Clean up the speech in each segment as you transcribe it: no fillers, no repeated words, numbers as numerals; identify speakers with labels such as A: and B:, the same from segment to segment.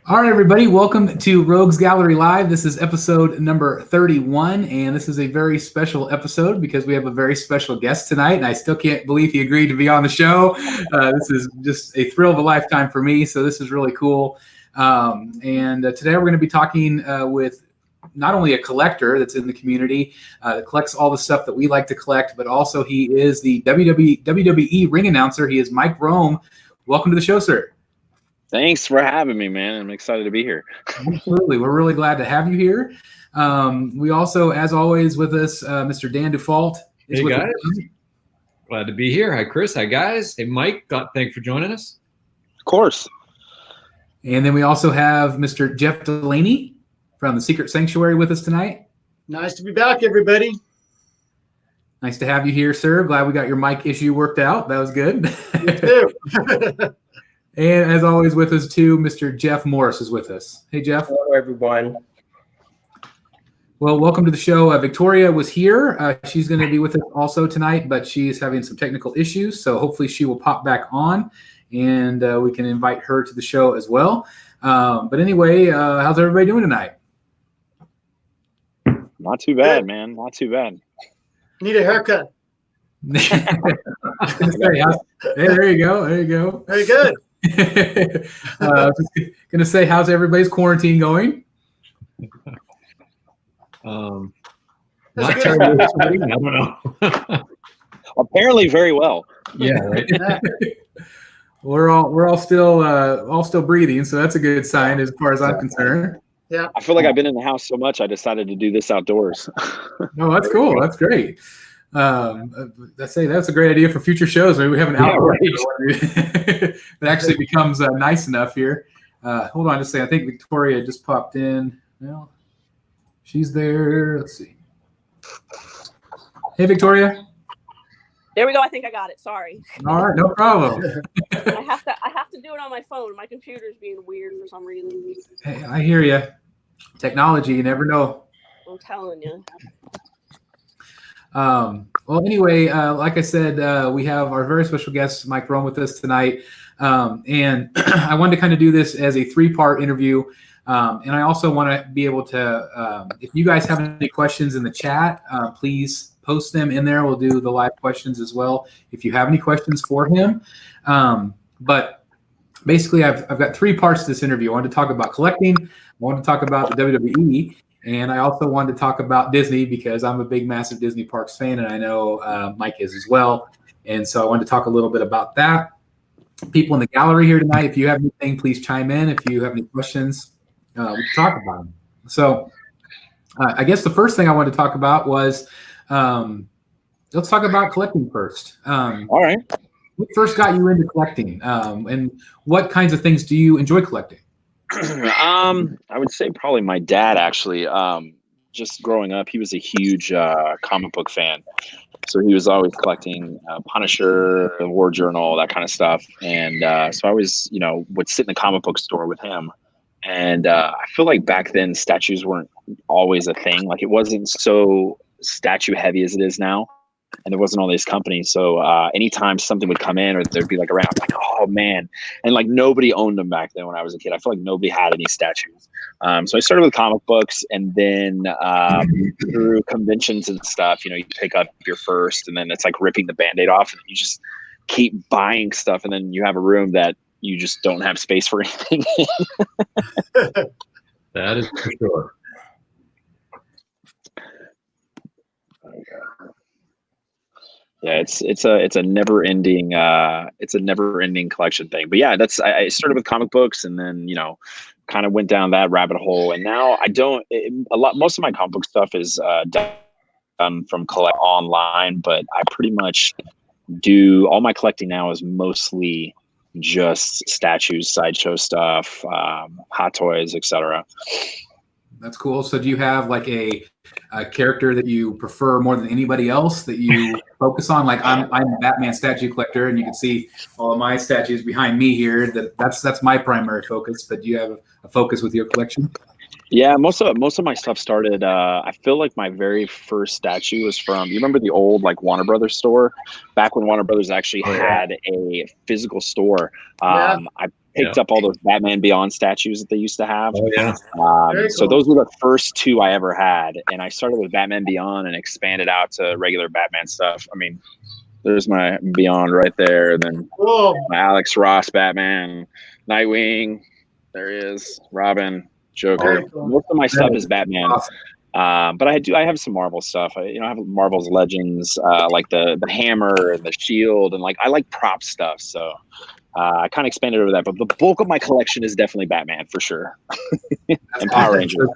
A: All right, everybody, welcome to Rogues Gallery Live. This is episode number 31, and this is a very special episode because we have a very special guest tonight, and I still can't believe he agreed to be on the show. This is just a thrill of a lifetime for me, so this is really cool. Today we're going to be talking with not only a collector that's in the community that collects all the stuff that we like to collect, but also he is the WWE ring announcer. He is Mike Rome. Welcome to the show, sir.
B: Thanks for having me, man. I'm excited to be here.
A: Absolutely. We're really glad to have you here. We also, as always, with us, Mr. Dan Dufault.
C: Hey, guys. Glad to be here. Hi, Chris. Hi, guys. Hey, Mike. Thanks for joining us.
B: Of course.
A: And then we also have Mr. Jeff Delaney from the Secret Sanctuary with us tonight.
D: Nice to be back, everybody.
A: Nice to have you here, sir. Glad we got your mic issue worked out. That was good.
D: You too.
A: And as always with us too, Mr. Jeff Morris is with us. Hey, Jeff.
E: Hello, everyone.
A: Well, welcome to the show. Victoria was here. She's going to be with us also tonight, but she's having some technical issues. So hopefully she will pop back on and we can invite her to the show as well. But anyway, how's everybody doing tonight?
B: Not too bad, man. Not too bad.
D: Need a haircut.
A: Hey, there you go. There you go.
D: Very good.
A: Just gonna say, how's everybody's quarantine going?
C: Not terribly exciting. I don't know.
B: Apparently, very well.
C: Yeah, right.
A: We're all still breathing, so that's a good sign as far as I'm concerned.
D: Yeah.
B: I feel like I've been in the house so much, I decided to do this outdoors.
A: No, that's cool. That's great. I say that's a great idea for future shows. Maybe we have an outdoor that actually becomes nice enough here. Hold on just a second. I think Victoria just popped in. Well, she's there. Let's see. Hey, Victoria.
F: There we go. I think I got it. Sorry.
A: All right, no problem.
F: I have to do it on my phone. My computer's being weird for some reason.
A: Hey, I hear you. Technology, you never know.
F: I'm telling you.
A: Well, anyway, like I said, we have our very special guest, Mike Rome, with us tonight. And I wanted to kind of do this as a 3-part interview. And I also want to be able to, if you guys have any questions in the chat, please post them in there. We'll do the live questions as well if you have any questions for him. But basically, I've got 3 parts to this interview. I wanted to talk about collecting. I wanted to talk about the WWE. And I also wanted to talk about Disney because I'm a big, massive Disney Parks fan, and I know Mike is as well. And so I wanted to talk a little bit about that. People in the gallery here tonight, if you have anything, please chime in. If you have any questions, we can talk about them. So I guess the first thing I wanted to talk about was let's talk about collecting first.
B: All right.
A: What first got you into collecting, and what kinds of things do you enjoy collecting?
B: I would say probably my dad, actually. Just growing up, he was a huge comic book fan. So he was always collecting Punisher, War Journal, that kind of stuff. And so I always, would sit in the comic book store with him. And I feel like back then statues weren't always a thing. Like it wasn't so statue heavy as it is now. And there wasn't all these companies. So anytime something would come in or there'd be like around, I'm like, oh man. And like nobody owned them back then when I was a kid. I feel like nobody had any statues. So I started with comic books, and then through conventions and stuff, you pick up your first, and then it's like ripping the Band-Aid off, and you just keep buying stuff. And then you have a room that you just don't have space for anything in.
C: That is for sure.
B: Yeah, it's a never ending collection thing. But yeah, I started with comic books, and then kind of went down that rabbit hole. And now most of my comic book stuff is done from collect online, but I pretty much do all my collecting now is mostly just statues, sideshow stuff, hot toys, etc.
A: That's cool. So do you have like a character that you prefer more than anybody else that you focus on? Like I'm a Batman statue collector, and you can see all of my statues behind me here. That's my primary focus. But do you have a focus with your collection?
B: Yeah, most of my stuff started. I feel like my very first statue was from. You remember the old like Warner Brothers store, back when Warner Brothers actually had a physical store.
D: Yeah.
B: I picked up all those Batman Beyond statues that they used to have.
C: Oh yeah.
D: Very
B: So
D: cool.
B: those were the first two I ever had, and I started with Batman Beyond and expanded out to regular Batman stuff. I mean, there's my Beyond right there, and then
D: Cool.
B: my Alex Ross Batman, Nightwing. There he is, Robin, Joker.
D: Very cool.
B: Most of my stuff is Batman.
A: Awesome.
B: But I have some Marvel stuff. I have Marvel's Legends, like the hammer and the shield, and like I like prop stuff. So I kind of expanded over that. But the bulk of my collection is definitely Batman for sure. And Power Rangers.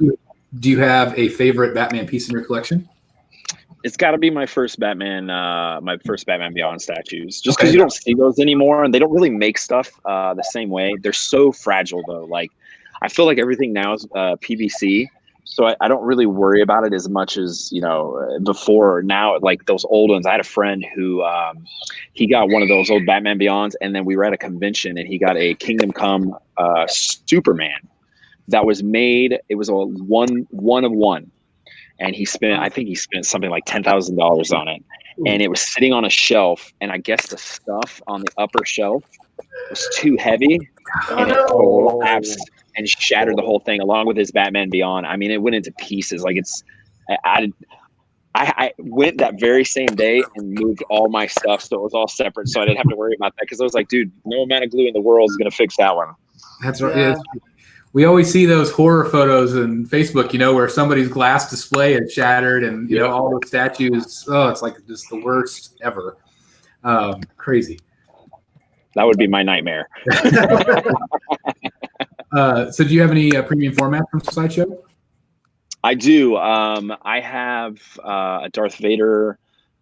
A: Do you have a favorite Batman piece in your collection?
B: It's got to be my first Batman Beyond statues. Just because you don't see those anymore, and they don't really make stuff the same way. They're so fragile though. Like I feel like everything now is PVC. So I don't really worry about it as much as, before. Now, like those old ones, I had a friend who he got one of those old Batman Beyonds, and then we were at a convention, and he got a Kingdom Come Superman that was made. It was a one of one, and I think he spent something like $10,000 on it, and it was sitting on a shelf, and I guess the stuff on the upper shelf was too heavy, and it collapsed and shattered the whole thing along with his Batman Beyond. I mean, it went into pieces. Like I went that very same day and moved all my stuff, so it was all separate, so I didn't have to worry about that, because I was like, dude, no amount of glue in the world is going to fix that one.
A: That's right. Yeah. We always see those horror photos on Facebook, where somebody's glass display is shattered, and all those statues. Oh, it's like just the worst ever. Crazy.
B: That would be my nightmare.
A: So do you have any premium format from Sideshow?
B: I do. I have a Darth Vader.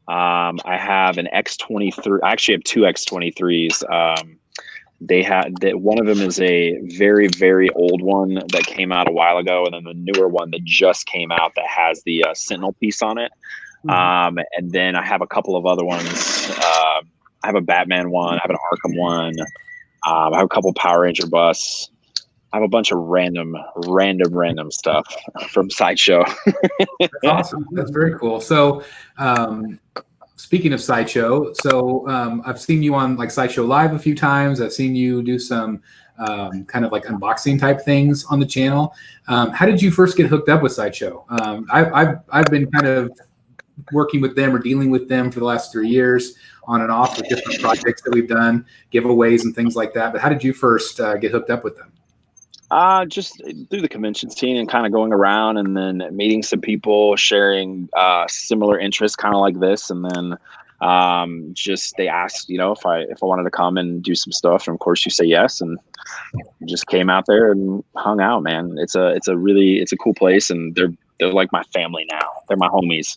B: I have an X-23. I actually have two X-23s. They had that. One of them is a very, very old one that came out a while ago, and then the newer one that just came out that has the Sentinel piece on it. And then I have a couple of other ones. I have a Batman one. I have an Arkham one. I have a couple Power Ranger busts. I have a bunch of random stuff from Sideshow.
A: That's awesome. That's very cool. So, speaking of Sideshow, I've seen you on like Sideshow Live a few times. I've seen you do some kind of like unboxing type things on the channel. How did you first get hooked up with Sideshow? I've been kind of working with them or dealing with them for the last 3 years on and off with different projects that we've done, giveaways and things like that. But how did you first get hooked up with them?
B: Just through the convention scene and kind of going around and then meeting some people, sharing similar interests, kind of like this, and then just they asked, if I wanted to come and do some stuff, and of course you say yes, and just came out there and hung out, man. It's a cool place, and they're like my family now. They're my homies.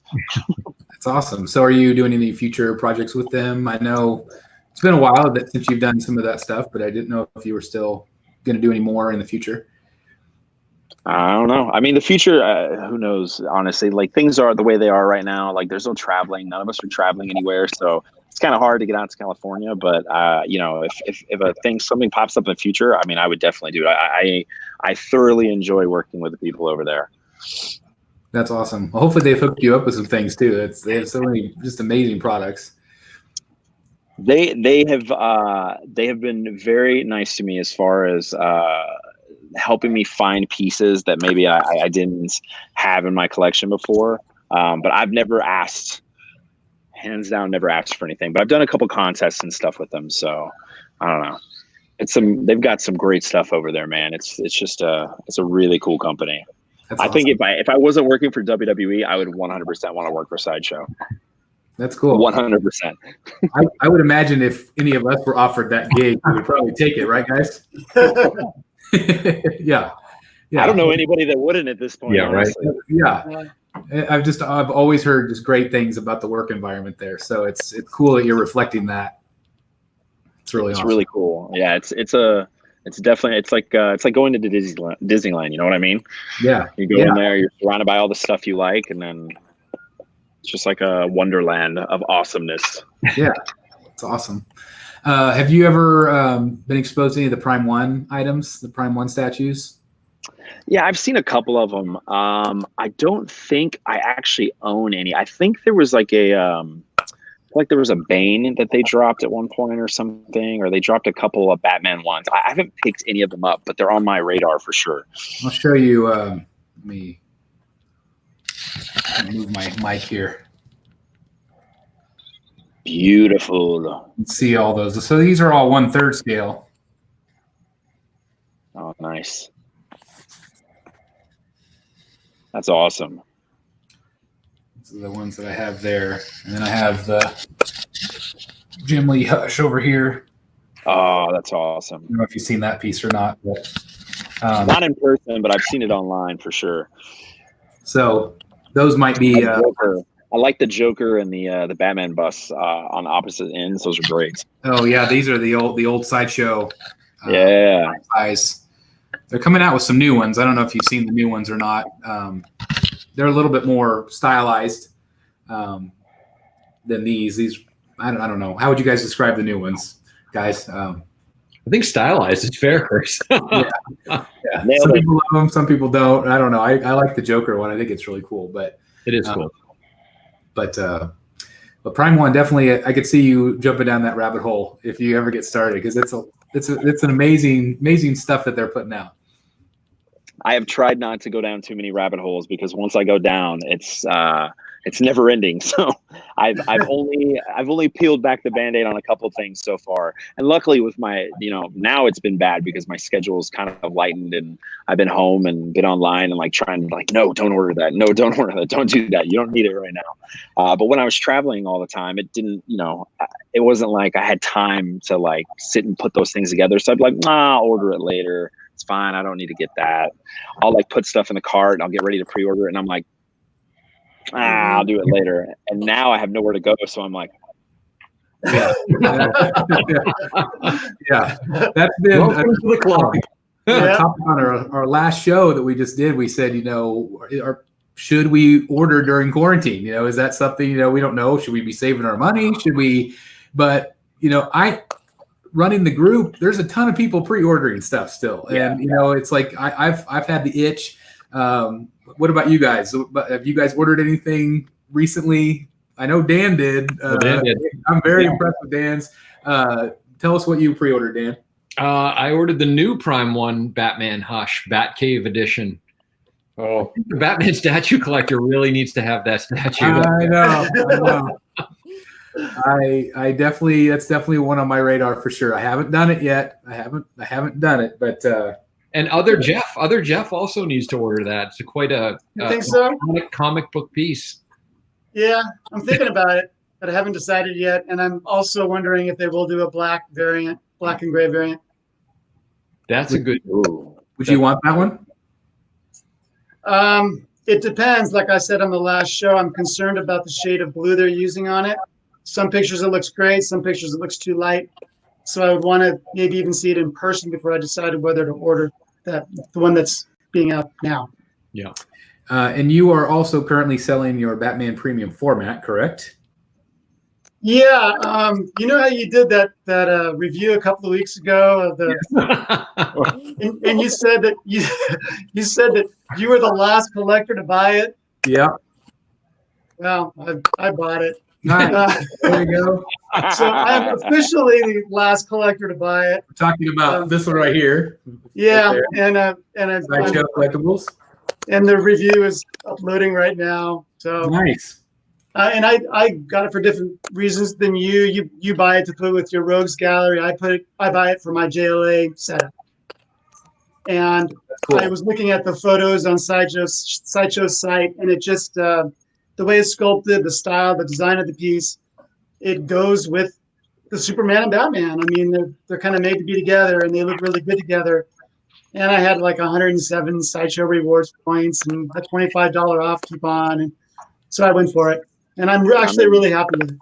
A: That's awesome. So are you doing any future projects with them? I know it's been a while since you've done some of that stuff, but I didn't know if you were still going to do any more in the future.
B: I don't know. I mean, the future, who knows, honestly. Like, things are the way they are right now. Like, there's no traveling. None of us are traveling anywhere, so it's kind of hard to get out to California. But if something pops up in the future, I mean, I would definitely do it. I thoroughly enjoy working with the people over there.
A: That's awesome. Well, hopefully they've hooked you up with some things too. They have so many just amazing products.
B: They have been very nice to me as far as helping me find pieces that maybe I didn't have in my collection before. But I've never asked, hands down, never asked for anything. But I've done a couple contests and stuff with them, so I don't know. They've got some great stuff over there, man. It's a really cool company. That's awesome. I think if I wasn't working for WWE, I would 100% want to work for Sideshow.
A: That's cool.
B: 100%.
A: I would imagine if any of us were offered that gig, we would probably take it, right, guys? Yeah.
B: I don't know anybody that wouldn't at this point.
C: Yeah, honestly.
A: Right. Yeah. I've always heard just great things about the work environment there. So it's cool that you're reflecting that. It's really awesome.
B: Really cool. Yeah, it's definitely it's like going to Disneyland. You know what I mean?
A: Yeah.
B: You go in there, you're surrounded by all the stuff you like, and then it's just like a wonderland of awesomeness.
A: Yeah, it's awesome. Have you ever been exposed to any of the Prime 1 items, the Prime 1 statues?
B: Yeah, I've seen a couple of them. I don't think I actually own any. I think there was like a like there was a Bane that they dropped at one point or something, or they dropped a couple of Batman ones. I haven't picked any of them up, but they're on my radar for sure.
A: I'll show you. Let me move my mic here.
B: Beautiful.
A: Let's see all those. So these are all 1/3 scale.
B: Oh, nice. That's awesome.
A: These are the ones that I have there, and then I have the Jim Lee Hush over here.
B: Oh, that's awesome.
A: I don't know if you've seen that piece or not, but
B: Not in person, but I've seen it online for sure.
A: so those might be.
B: I like the Joker and the Batman bus on opposite ends. Those are great.
A: Oh yeah, these are the old Sideshow.
B: Yeah.
A: Guys, they're coming out with some new ones. I don't know if you've seen the new ones or not. They're a little bit more stylized than these. These I don't know. How would you guys describe the new ones, guys?
C: I think stylized is fair, Chris.
A: Yeah. Some people love them, some people don't. I don't know. I like the Joker one. I think it's really cool, but
C: it is cool.
A: But Prime One definitely. I could see you jumping down that rabbit hole if you ever get started, because it's an amazing stuff that they're putting out.
B: I have tried not to go down too many rabbit holes, because once I go down, it's never ending. So I've only peeled back the Band-Aid on a couple of things so far. And luckily with my, now it's been bad because my schedule is kind of lightened, and I've been home and been online and like trying to like, no, don't order that. No, don't order that. Don't do that. You don't need it right now. But when I was traveling all the time, it didn't, it wasn't like I had time to like sit and put those things together. So I'd be like, I'll order it later. It's fine. I don't need to get that. I'll like put stuff in the cart and I'll get ready to pre-order it. And I'm like, I'll do it later. And now I have nowhere to go. So I'm like,
A: yeah. That's been
C: welcome to the club.
A: A topic on our last show that we just did. We said, should we order during quarantine? Is that something, we don't know. Should we be saving our money? Should we? But, running the group, there's a ton of people pre-ordering stuff still. And, it's like I've had the itch. What about you guys? Have you guys ordered anything recently? I know Dan did.
C: Dan did.
A: I'm very impressed with Dan's. Tell us what you pre-ordered, Dan.
C: I ordered the new Prime One Batman Hush Batcave edition. Oh, the Batman statue collector really needs to have that statue.
A: I know. I definitely, that's definitely one on my radar for sure. I haven't done it yet. I haven't done it, but
C: and other Jeff also needs to order that. It's quite a
D: think so?
C: comic book piece.
D: Yeah, I'm thinking about it, but I haven't decided yet. And I'm also wondering if they will do a black and gray variant.
C: That's a good.
A: Would you want that one?
D: It depends. Like I said on the last show, I'm concerned about the shade of blue they're using on it. Some pictures it looks great, some pictures it looks too light. So I would want to maybe even see it in person before I decided whether to order the one that's being out now.
C: Yeah.
A: And you are also currently selling your Batman Premium format, correct?
D: Yeah. You know how you did that review a couple of weeks ago of the, and you said that you said that you were the last collector to buy it.
A: Yeah.
D: Well, I bought it.
A: Nice. There you go.
D: So I'm officially the last collector to buy it.
A: We're talking about this one right here.
D: Yeah,
A: right
D: and
A: Sideshow Collectibles.
D: And the review is uploading right now. So
A: nice.
D: And I got it for different reasons than you. You buy it to put with your Rogues Gallery. I buy it for my JLA setup. And cool. I was looking at the photos on Sideshow's site, and it just the way it's sculpted, the style, the design of the piece, it goes with the Superman and Batman. I mean, they're kind of made to be together, and they look really good together. And I had like 107 Sideshow rewards points and a $25 off coupon, and so I went for it. And I'm actually really happy with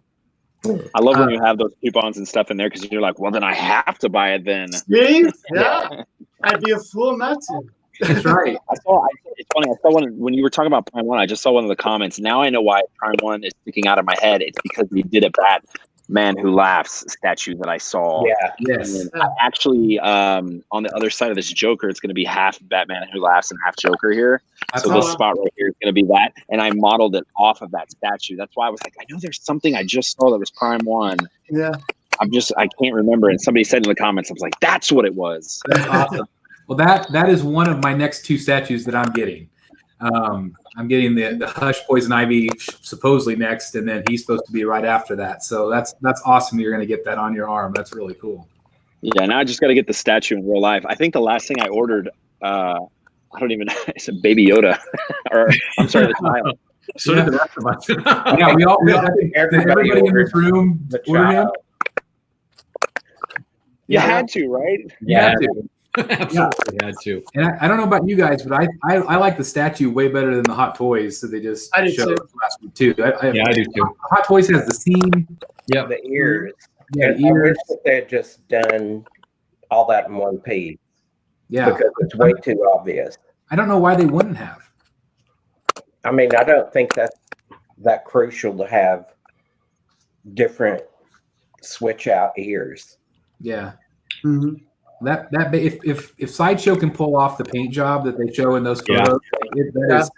D: it.
B: I love when you have those coupons and stuff in there, because you're like, well, then I have to buy it then.
D: See? Yeah. I'd be a fool not to.
A: That's right.
B: It's funny. I saw one when you were talking about Prime One. I just saw one of the comments. Now I know why Prime One is sticking out of my head. It's because we did a bat Man Who Laughs statue that I saw.
E: Yeah.
A: Yes.
B: And I actually, on the other side of this Joker, it's going to be half Batman Who Laughs and half Joker here.
A: That's
B: So this
A: awesome.
B: spot right here is going to be that. And I modeled it off of that statue. That's why I was like, I know there's something I just saw that was Prime 1.
D: Yeah.
B: I can't remember. And somebody said in the comments, I was like, that's what it was.
A: That's awesome. Well, that is one of my next 2 statues that I'm getting. I'm getting the Hush Poison Ivy supposedly next, and then he's supposed to be right after that. So that's awesome. You're going to get that on your arm. That's really cool.
B: Yeah, now I just got to get the statue in real life. I think the last thing I ordered, I don't even know, it's a Baby Yoda. Or, I'm sorry, the child.
C: So did the rest of us.
A: Yeah, we all I think everybody in this room
E: The
A: ordered him.
E: child.
B: You had to, right?
A: Yeah.
C: Absolutely had to.
A: And I don't know about you guys, but I like the statue way better than the Hot Toys that they just
D: I do
A: showed
D: too.
A: last week too.
C: I do too.
A: Hot Toys has the seam.
C: Yep.
E: The ears.
A: Yeah,
E: And I wish
A: ears.
E: that they had just done all that in one piece
A: Yeah.
E: because it's way too obvious.
A: I don't know why they wouldn't have.
E: I mean, I don't think that's that crucial to have different switch out ears.
A: Yeah.
D: Mhm.
A: If Sideshow can pull off the paint job that they show in those
C: Yeah.
A: photos, that is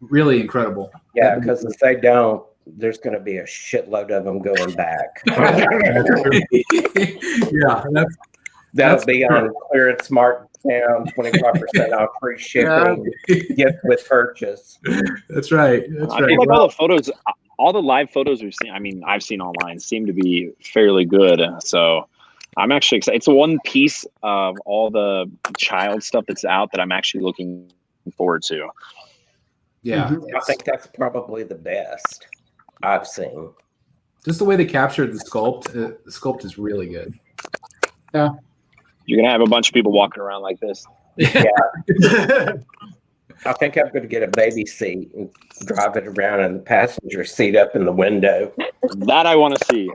A: really incredible.
E: Yeah, because if they don't, there's going to be a shitload of them going back.
A: Yeah,
E: That'll be on clearance markdown, 25% off free shipping, gift with purchase.
A: that's right. That's
B: I
A: right.
B: feel like all the live photos we've seen, I mean, I've seen online, seem to be fairly good. So I'm actually excited. It's one piece of all the child stuff that's out that I'm actually looking forward to.
A: Yeah,
E: I think that's probably the best I've seen.
A: just the way they captured the sculpt. The sculpt is really good.
B: You're going to have a bunch of people walking around like this.
E: I think I'm going to get a baby seat and drive it around in the passenger seat up in the window.
B: That I want to see.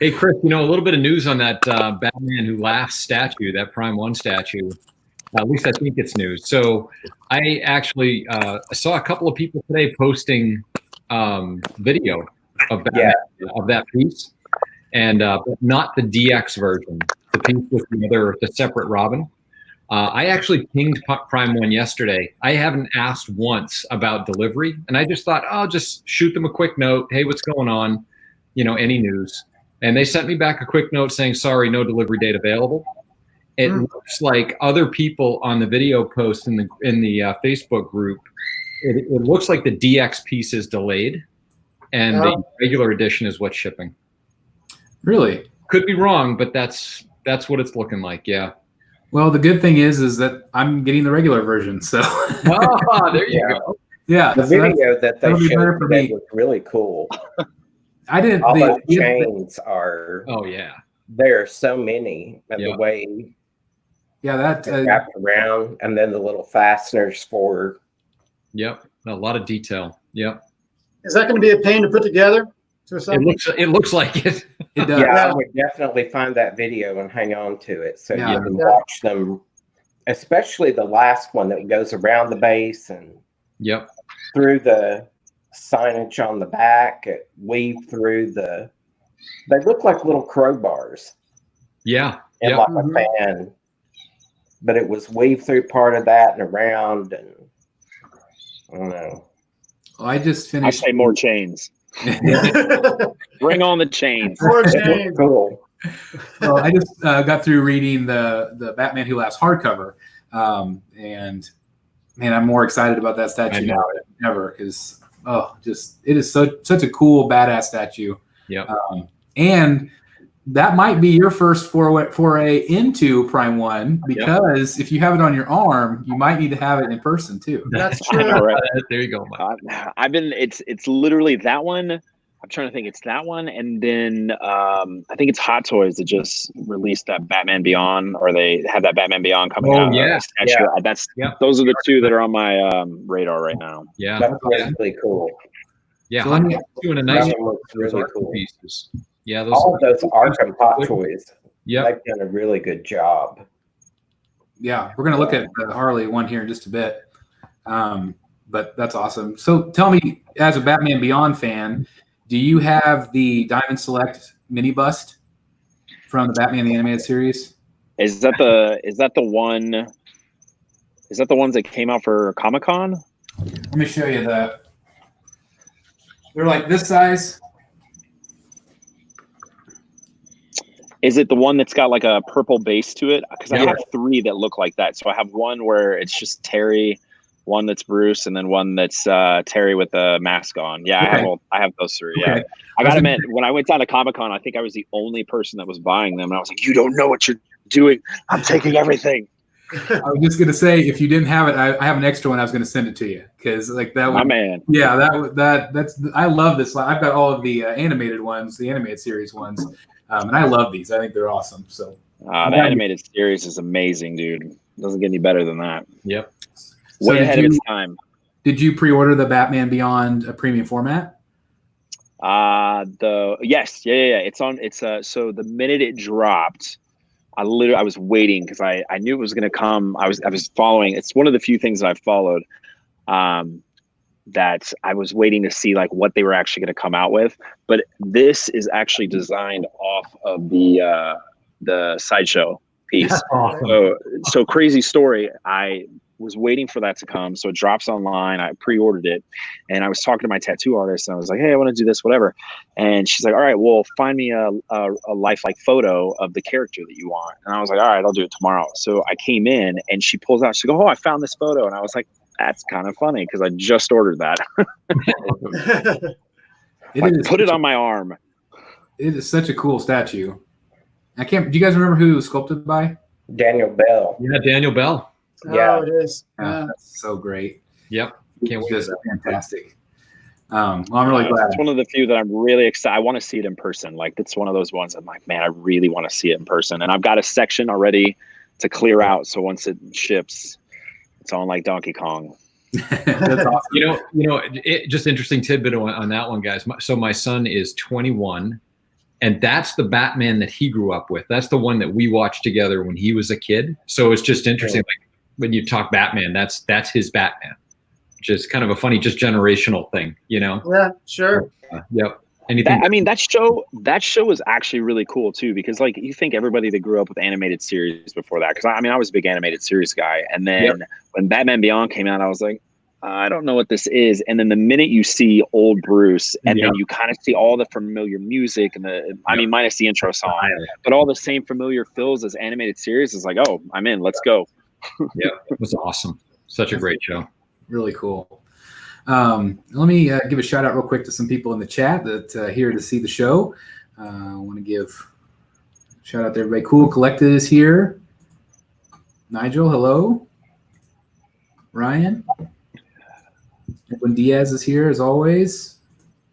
C: Hey, Chris, a little bit of news on that Batman Who Laughs statue, that Prime 1 statue. At least I think it's news. So I actually saw a couple of people today posting video of Batman, of that piece, and but not the DX version, the piece with the separate Robin. I actually pinged Prime 1 yesterday. I haven't asked once about delivery, and I just thought, I'll just shoot them a quick note. Hey, what's going on? Any news? And they sent me back a quick note saying, sorry, no delivery date available. It looks like other people on the video post in the Facebook group, it looks like the DX piece is delayed, and the regular edition is what's shipping.
A: Really?
C: Could be wrong, but that's what it's looking like. Yeah.
A: Well, the good thing is that I'm getting the regular version. So
C: Oh, there you go.
A: yeah,
E: The
A: so
E: video that they
A: that'll be better
E: showed
A: for
E: today
A: me.
E: was really cool.
A: I didn't.
E: All those chains are,
C: Oh yeah.
E: there are so many, and
C: Yeah.
E: the way
A: Yeah, that
E: they're wrapped around, and then the little fasteners for.
C: Yep. A lot of detail. Yep.
D: Is that going to be a pain to put together?
C: It looks like it.
A: it does.
E: Yeah, I would definitely find that video and hang on to it so
A: Yeah.
E: you can watch them, especially the last one that goes around the base and
C: Yep.
E: through the signage on the back, it weave through they look like little crowbars
C: Yeah.
E: in
C: Yep.
E: like a fan, but it was weaved through part of that and around, and I don't know.
A: Well, I just
B: I
A: finished.
B: say more chains. Bring on the chains.
D: Poor
E: It
D: James.
E: looks cool.
A: Well, I just got through reading the Batman Who Laughs hardcover, and man, I'm more excited about that
C: I
A: statue
C: know.
A: now than ever because it is such a cool badass statue.
C: Yep.
A: And that might be your first foray into Prime 1 because if you have it on your arm, you might need to have it in person too.
D: That's
B: I
D: true.
B: know, right?
C: There you go, Mike.
B: I've been. It's literally that one. I'm trying to think. It's that one, and then I think it's Hot Toys that just released that Batman Beyond, or they have that Batman Beyond coming out.
C: Yeah.
B: Statue. That's those are the two that are on my radar right now.
C: Yeah.
E: That's really cool.
C: Yeah.
A: So let me-
C: Doing a nice
E: That one looks really
C: art
E: cool.
C: pieces. Yeah.
E: All of those Arkham Hot Toys,
C: Yep.
E: they've done a really good job.
A: Yeah, we're gonna look at the Harley one here in just a bit. But that's awesome. So tell me, as a Batman Beyond fan, do you have the Diamond Select mini bust from the Batman the Animated Series?
B: Is that the one? Is that the ones that came out for Comic-Con?
A: Let me show you that. They're like this size.
B: Is it the one that's got like a purple base to it? Because I
A: Yeah.
B: have 3 that look like that. So I have one where it's just Terry, one that's Bruce, and then one that's Terry with a mask on. Yeah,
A: Okay.
B: I have those 3.
A: Okay.
B: Yeah, I gotta admit, when I went down to Comic-Con, I think I was the only person that was buying them, and I was like, "You don't know what you're doing. I'm taking everything."
A: I was just gonna say, if you didn't have it, I have an extra one. I was gonna send it to you because like that
B: My
A: one.
B: man.
A: Yeah, that's. I love this. I've got all of the animated ones, the animated series ones, and I love these. I think they're awesome. So
B: The animated series is amazing, dude. Doesn't get any better than that.
C: Yep.
A: So
B: Way ahead of its time.
A: Did you pre-order the Batman Beyond premium format?
B: Yes, yeah. So the minute it dropped, I was waiting because I knew it was going to come. I was following. It's one of the few things that I've followed that I was waiting to see like what they were actually going to come out with. But this is actually designed off of the Sideshow piece.
C: Awesome.
B: So crazy story. I was waiting for that to come. So it drops online. I pre-ordered it and I was talking to my tattoo artist and I was like, hey, I want to do this, whatever. And she's like, all right, well, find me a lifelike photo of the character that you want. And I was like, all right, I'll do it tomorrow. So I came in and she pulls out, she goes, oh, I found this photo. And I was like, that's kind of funny because I just ordered that. Put it on my arm.
A: It is such a cool statue. Do you guys remember who it was sculpted by?
E: Daniel Bell.
C: Yeah, Daniel Bell.
E: Yeah.
D: Oh, it is. Yeah.
A: That's so great.
C: Yep. Can't wait.
A: Just fantastic. Well, I'm really glad.
B: It's one of the few that I'm really excited. I want to see it in person. Like it's one of those ones I'm like, man, I really want to see it in person. And I've got a section already to clear out. So once it ships, it's on like Donkey Kong.
A: That's awesome.
C: You know, just interesting tidbit on that one, guys. So my son is 21, and that's the Batman that he grew up with. That's the one that we watched together when he was a kid. So it's just interesting. Like when you talk Batman, that's his Batman, which is kind of a funny, just generational thing, you know?
D: Yeah, sure.
C: Yep. Anything?
B: That show was actually really cool too, because like you think everybody that grew up with animated series before that, because I was a big animated series guy, and then when Batman Beyond came out, I was like, I don't know what this is. And then the minute you see old Bruce, and then you kind of see all the familiar music and minus the intro song, but all the same familiar fills as animated series is like, oh, I'm in. Let's go.
C: Yeah, it was awesome. Such a great show.
A: Really cool. Let me give a shout out real quick to some people in the chat that here to see the show. I want to give a shout out to everybody. Cool Collected is here. Nigel, hello. Ryan. Edwin Diaz is here as always.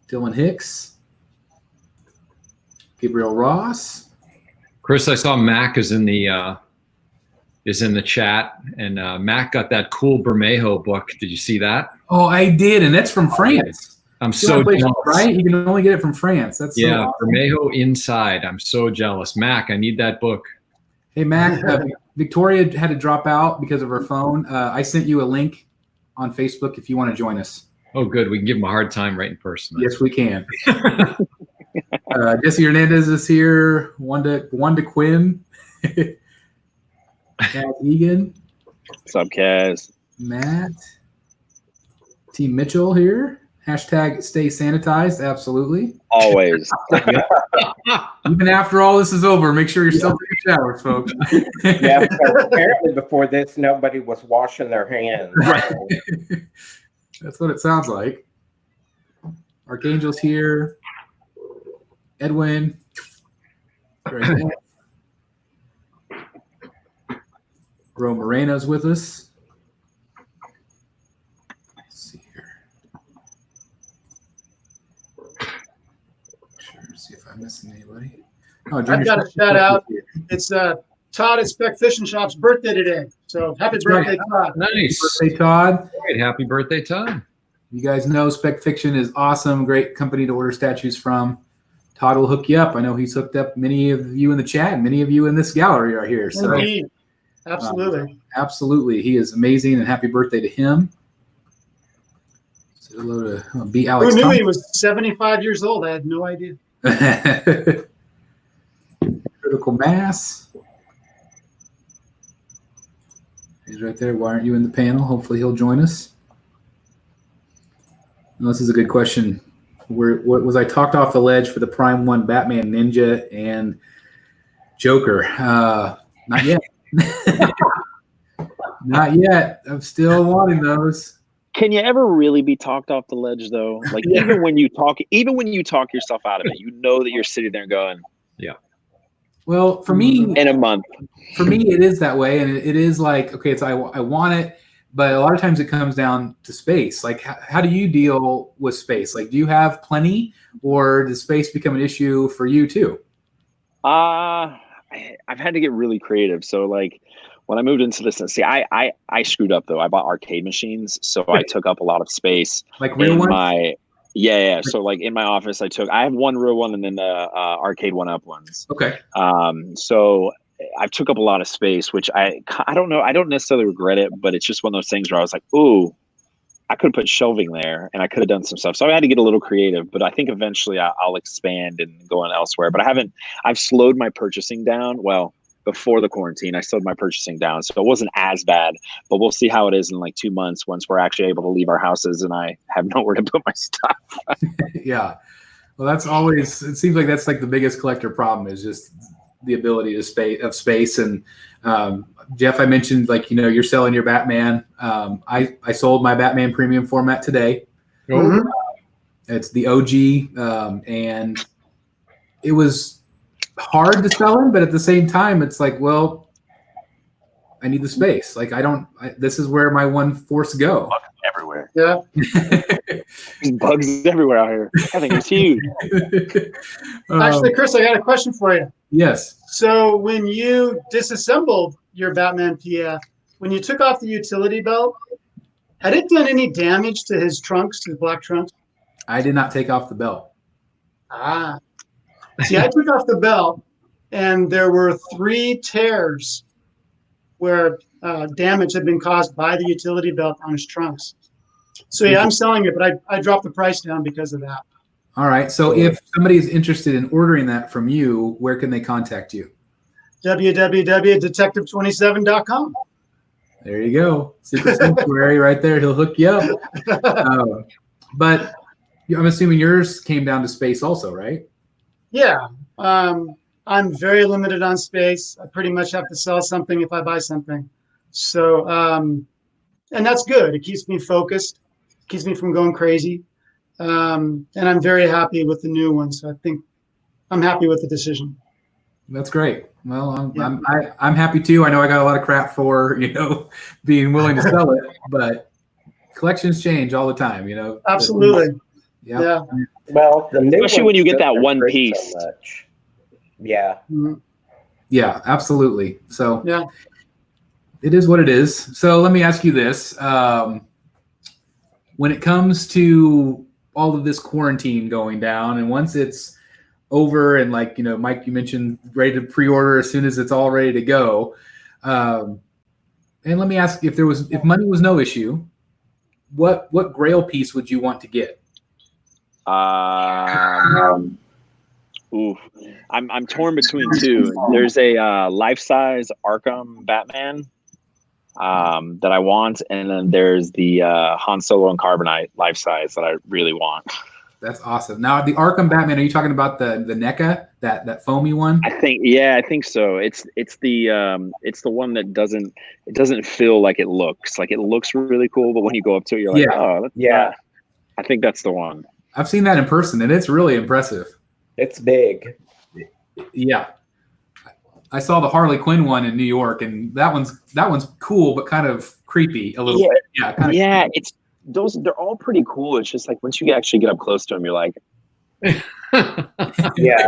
A: Dylan Hicks. Gabriel Ross.
C: Chris, I saw Mac is in the chat, and Mac got that cool Bermejo book. Did you see that?
A: Oh, I did, and that's from France.
C: I'm so jealous.
A: Right? You can only get it from France. That's so awesome.
C: Bermejo Inside. I'm so jealous. Mac, I need that book.
A: Hey, Mac, Victoria had to drop out because of her phone. I sent you a link on Facebook if you want to join us.
C: Oh, good. We can give him a hard time right in person.
A: Yes, we can. Jesse Hernandez is here. Wanda Quinn. Kaz Egan.
B: What's up, Kaz?
A: Matt. T. Mitchell here. Hashtag stay sanitized. Absolutely.
B: Always.
A: Even after all this is over, make sure you're still taking showers, folks.
E: Yeah, because apparently before this, nobody was washing their hands.
A: Right. That's what it sounds like. Archangel's here. Edwin. Right. Ro Moreno's with us. Let's see here. Sure, see if I'm missing anybody. Oh,
D: I've got a shout out. It's Todd at Spec Fishing Shop's birthday today. So happy birthday, Todd.
C: Nice.
A: Birthday, Todd.
C: Great. Happy birthday, Todd.
A: You guys know Spec Fiction is awesome. Great company to order statues from. Todd will hook you up. I know he's hooked up many of you in the chat, and many of you in this gallery are here. So
D: Indeed. Absolutely.
A: absolutely. He is amazing, and happy birthday to him. Hello to be
D: Who
A: Alex.
D: knew he was 75 years old? I had no idea.
A: Critical mass. He's right there. Why aren't you in the panel? Hopefully he'll join us. Well, this is a good question. What was I talked off the ledge for the Prime 1 Batman Ninja and Joker? Not yet. Not yet. I'm still wanting those.
B: Can you ever really be talked off the ledge though? Like even when you talk yourself out of it, you know that you're sitting there going,
A: Well, for me,
B: in a month.
A: For me, it is that way, and it is like, okay, it's I want it, but a lot of times it comes down to space. Like, how do you deal with space? Like, do you have plenty, or does space become an issue for you too?
B: I've had to get really creative. So like when I moved into this, see, I screwed up though. I bought arcade machines, so I took up a lot of space.
A: Like real
B: in
A: ones?
B: my yeah. So like in my office, I have one real one and then the arcade 1-up ones.
A: Okay.
B: So I took up a lot of space, which I don't know. I don't necessarily regret it, but it's just one of those things where I was like, ooh, I could have put shelving there and I could have done some stuff. So I had to get a little creative, but I think eventually I'll expand and go on elsewhere. But I've slowed my purchasing down. Well, before the quarantine, I slowed my purchasing down. So it wasn't as bad, but we'll see how it is in like 2 months once we're actually able to leave our houses and I have nowhere to put my stuff.
A: Yeah. Well, that's always, it seems like that's like the biggest collector problem is just the ability to space. And Jeff, I mentioned like, you're selling your Batman. I sold my Batman premium format today.
D: Mhm.
A: It's the OG. And it was hard to sell him, but at the same time, it's like, well, I need the space. Like this is where my one force go.
B: Everywhere.
D: Yeah.
B: There's bugs everywhere out here. I think it's huge.
D: Actually, Chris, I got a question for you.
A: Yes.
D: So when you disassembled your Batman PF, when you took off the utility belt, had it done any damage to his trunks, his black trunks?
A: I did not take off the belt.
D: Ah. See, I took off the belt, and there were 3 tears where damage had been caused by the utility belt on his trunks. So yeah, I'm selling it, but I dropped the price down because of that.
A: All right. So if somebody is interested in ordering that from you, where can they contact you?
D: www.detective27.com.
A: There you go. Secret Sanctuary right there. He'll hook you up. But I'm assuming yours came down to space also, right?
D: Yeah. I'm very limited on space. I pretty much have to sell something if I buy something. So, and that's good. It keeps me focused, keeps me from going crazy. And I'm very happy with the new one. So I think I'm happy with the decision.
A: That's great. Well, I'm happy too. I know I got a lot of crap for, being willing to sell it, but collections change all the time,
D: Absolutely.
A: Yeah.
E: Well, the new
B: Especially when you get that one
E: so
B: piece.
E: much. Yeah.
D: Mm-hmm.
A: Yeah, absolutely. So
D: Yeah.
A: it is what it is. So let me ask you this. When it comes to all of this quarantine going down, and once it's over and like, Mike, you mentioned ready to pre-order as soon as it's all ready to go. And let me ask if money was no issue, what Grail piece would you want to get?
B: I'm torn between 2. There's a life-size Arkham Batman that I want, and then there's the Han Solo and Carbonite life-size that I really want.
A: That's awesome. Now the Arkham Batman, are you talking about the NECA, that foamy one?
B: I think so. It's the one that doesn't feel like it looks. Like it looks really cool, but when you go up to it, you're like, oh, that's not. I think that's the one.
A: I've seen that in person, and it's really impressive.
E: It's big.
A: Yeah. I saw the Harley Quinn one in New York, and that one's cool, but kind of creepy a little bit. Yeah.
B: It's they're all pretty cool. It's just like once you actually get up close to them, you're like,
E: Yeah.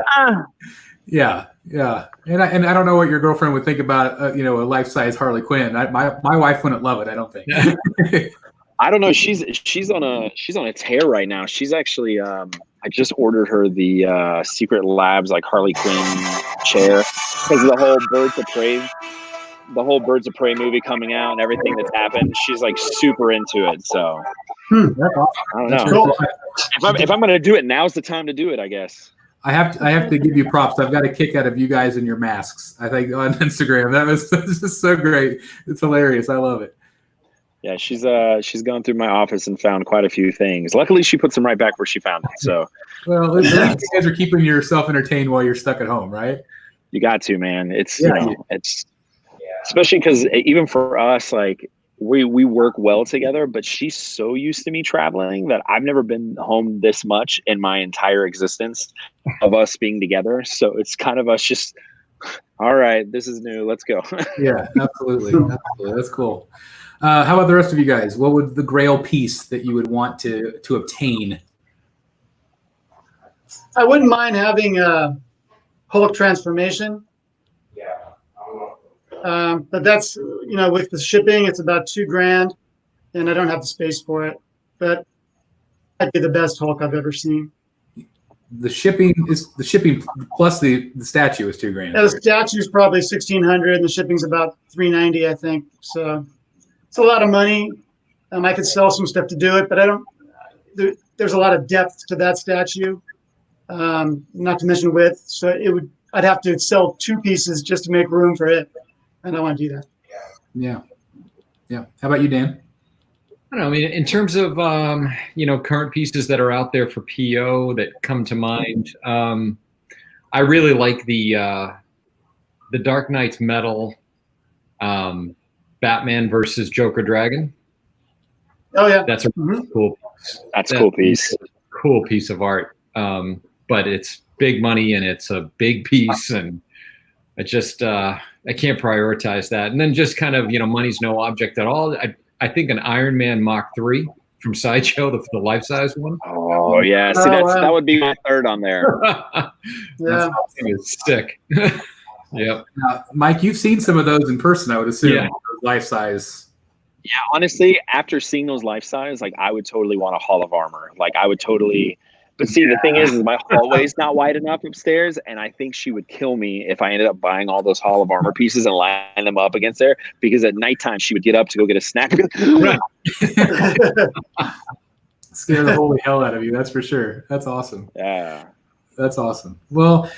A: Yeah. And I don't know what your girlfriend would think about a life-size Harley Quinn. My wife wouldn't love it, I don't think.
B: I don't know. She's on a tear right now. She's actually I just ordered her the Secret Labs like Harley Quinn chair because of the whole Birds of Prey movie coming out and everything that's happened. She's like super into it. So
A: That's awesome.
B: I don't
A: That's
B: know.
A: really cool.
B: If I'm going to do it, now's the time to do it, I guess.
A: I have to give you props. I've got a kick out of you guys and your masks. I think on Instagram that's just so great. It's hilarious. I love it.
B: Yeah, she's gone through my office and found quite a few things. Luckily, she puts them right back where she found them. So,
A: well, at least you guys are keeping yourself entertained while you're stuck at home, right?
B: you got to, man. It's
A: Yeah.
B: it's especially because even for us, like we work well together. But she's so used to me traveling that I've never been home this much in my entire existence of us being together. So it's kind of us just, all right, this is new. Let's go.
A: Yeah, absolutely. That's cool. How about the rest of you guys? What would the grail piece that you would want to obtain?
D: I wouldn't mind having a Hulk transformation. But that's, with the shipping, it's about $2,000 and I don't have the space for it, but that'd be the best Hulk I've ever seen.
A: The shipping plus the statue is $2,000.
D: Yeah, the statue's probably $1,600 and the shipping's about $390, I think. So it's a lot of money. I could sell some stuff to do it, but there's a lot of depth to that statue. Not to mention width. So I'd have to sell 2 pieces just to make room for it. I don't want to do that. Yeah.
A: How about you, Dan?
C: I don't know. I mean, in terms of current pieces that are out there for PO that come to mind, I really like the Dark Knight's metal Batman versus Joker Dragon.
D: Oh yeah,
C: that's a cool.
B: That's a cool piece.
C: Cool piece of art. But it's big money and it's a big piece, and I just I can't prioritize that. And then just kind of money's no object at all. I think an Iron Man Mach 3 from Sideshow, the life size one.
B: Oh yeah, see that would be my third on there.
D: Yeah,
C: it's sick. Yep.
A: Mike, you've seen some of those in person, I would assume.
C: Yeah.
A: Life size.
B: Yeah, honestly, after seeing those life size, like I would totally want a Hall of Armor. Like I would totally. But see, the thing is my hallway's not wide enough upstairs, and I think she would kill me if I ended up buying all those Hall of Armor pieces and line them up against there. Because at nighttime, she would get up to go get a snack.
A: Scare the holy hell out of you, that's for sure. That's awesome.
B: Yeah,
A: that's awesome. Well,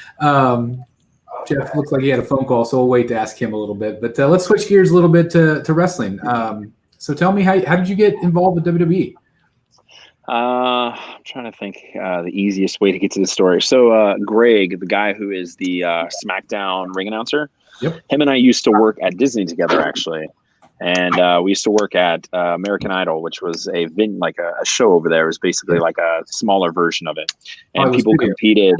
A: Jeff looks like he had a phone call, so we'll wait to ask him a little bit. But let's switch gears a little bit to wrestling. So tell me, how did you get involved with WWE?
B: I'm trying to think the easiest way to get to the story. So Greg, the guy who is the SmackDown ring announcer,
A: yep.
B: Him and I used to work at Disney together, actually. And we used to work at American Idol, which was a show over there. It was basically like a smaller version of it. And people competed.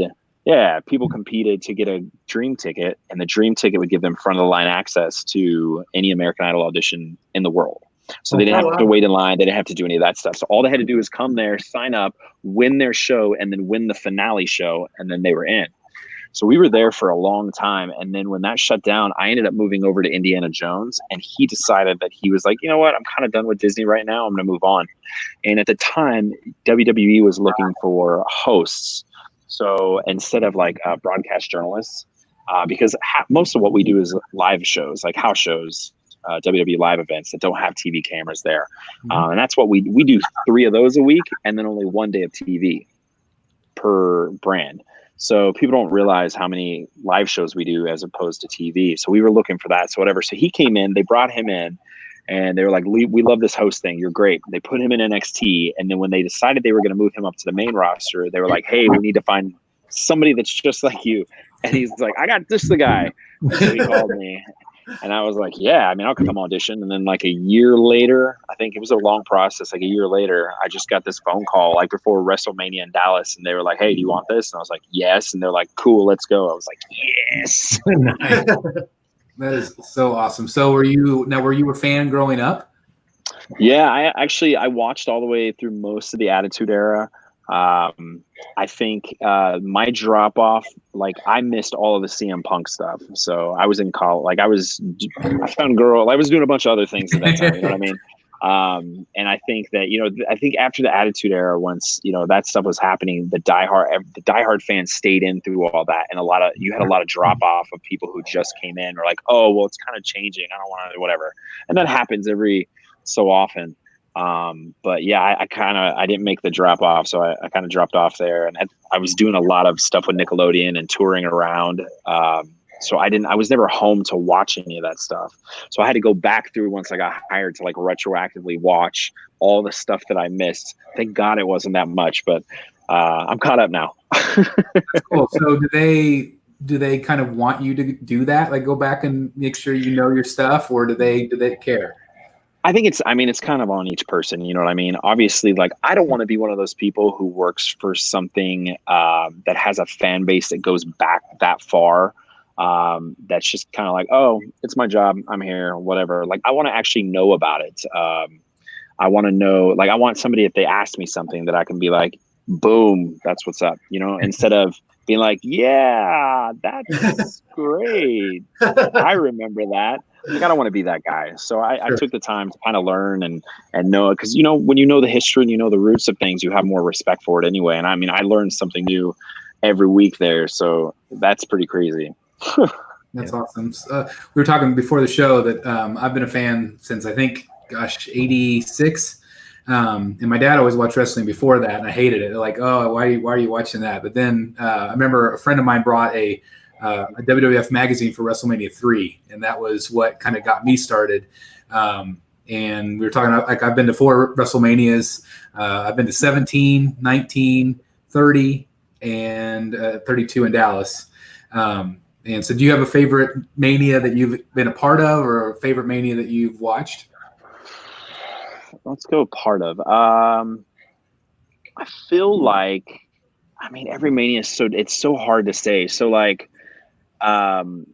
B: Yeah, people competed to get a dream ticket, and the dream ticket would give them front of the line access to any American Idol audition in the world. So they didn't have to wait in line. They didn't have to do any of that stuff. So all they had to do was come there, sign up, win their show, and then win the finale show, and then they were in. So we were there for a long time. And then when that shut down, I ended up moving over to Indiana Jones, and he decided that he was like, you know what, I'm kind of done with Disney right now. I'm going to move on. And at the time, WWE was looking for hosts. So instead of like broadcast journalists, because most of what we do is live shows, like house shows, WWE live events that don't have TV cameras there. And that's what we do 3 of those a week, and then only 1 day of TV per brand. So people don't realize how many live shows we do as opposed to TV. So we were looking for that. So whatever. So he came in, they brought him in, and they were like, we love this host thing. You're great. They put him in NXT. And then when they decided they were going to move him up to the main roster, they were like, hey, we need to find somebody that's just like you. And he's like, I got this, the guy. So he called me. And I was like, yeah, I mean, I'll come audition. And then like a year later, I think it was a long process. Like a year later, I just got this phone call like before WrestleMania in Dallas. And they were like, hey, do you want this? And I was like, yes. And they're like, cool, let's go. I was like, yes.
C: Nice.
A: That is so awesome. So were you a fan growing up?
B: Yeah, I watched all the way through most of the Attitude Era. I think my drop off, like I missed all of the CM Punk stuff. So I was in college, like I was doing a bunch of other things at that time. You know what I mean? And I think that, I think after the Attitude Era, once, that stuff was happening, the diehard fans stayed in through all that. And you had a lot of drop off of people who just came in or like, oh, well, it's kind of changing. I don't want to, whatever. And that happens every so often. But yeah, I didn't make the drop off, so I kind of dropped off there, and I was doing a lot of stuff with Nickelodeon and touring around. So I was never home to watch any of that stuff. So I had to go back through once I got hired to like retroactively watch all the stuff that I missed. Thank God it wasn't that much, but I'm caught up now.
A: That's cool. So do they kind of want you to do that? Like go back and make sure you know your stuff, or do they care?
B: I think it's kind of on each person. You know what I mean? Obviously, like I don't want to be one of those people who works for something that has a fan base that goes back that far. That's just kind of like, oh, it's my job. I'm here, whatever. Like I want to actually know about it. I want to know, like, I want somebody, if they ask me something, that I can be like, boom, that's what's up, you know, instead of being like, yeah, that's great. I remember that. Like, I don't want to be that guy. So I took the time to kind of learn and know it. Because, you know, when you know the history and you know the roots of things, you have more respect for it anyway. And I mean, I learned something new every week there. So that's pretty crazy.
A: That's awesome. We were talking before the show that I've been a fan since, I think, gosh, 86. And my dad always watched wrestling before that, and I hated it. They're like, oh, why are you watching that? But then I remember a friend of mine brought a WWF magazine for WrestleMania 3, and that was what kind of got me started. And we were talking about, like, I've been to 4 WrestleManias. I've been to 17, 19, 30, and 32 in Dallas. And so do you have a favorite Mania that you've been a part of, or a favorite Mania that you've watched?
B: Let's go part of. I feel like, I mean, every Mania is it's so hard to say. So like,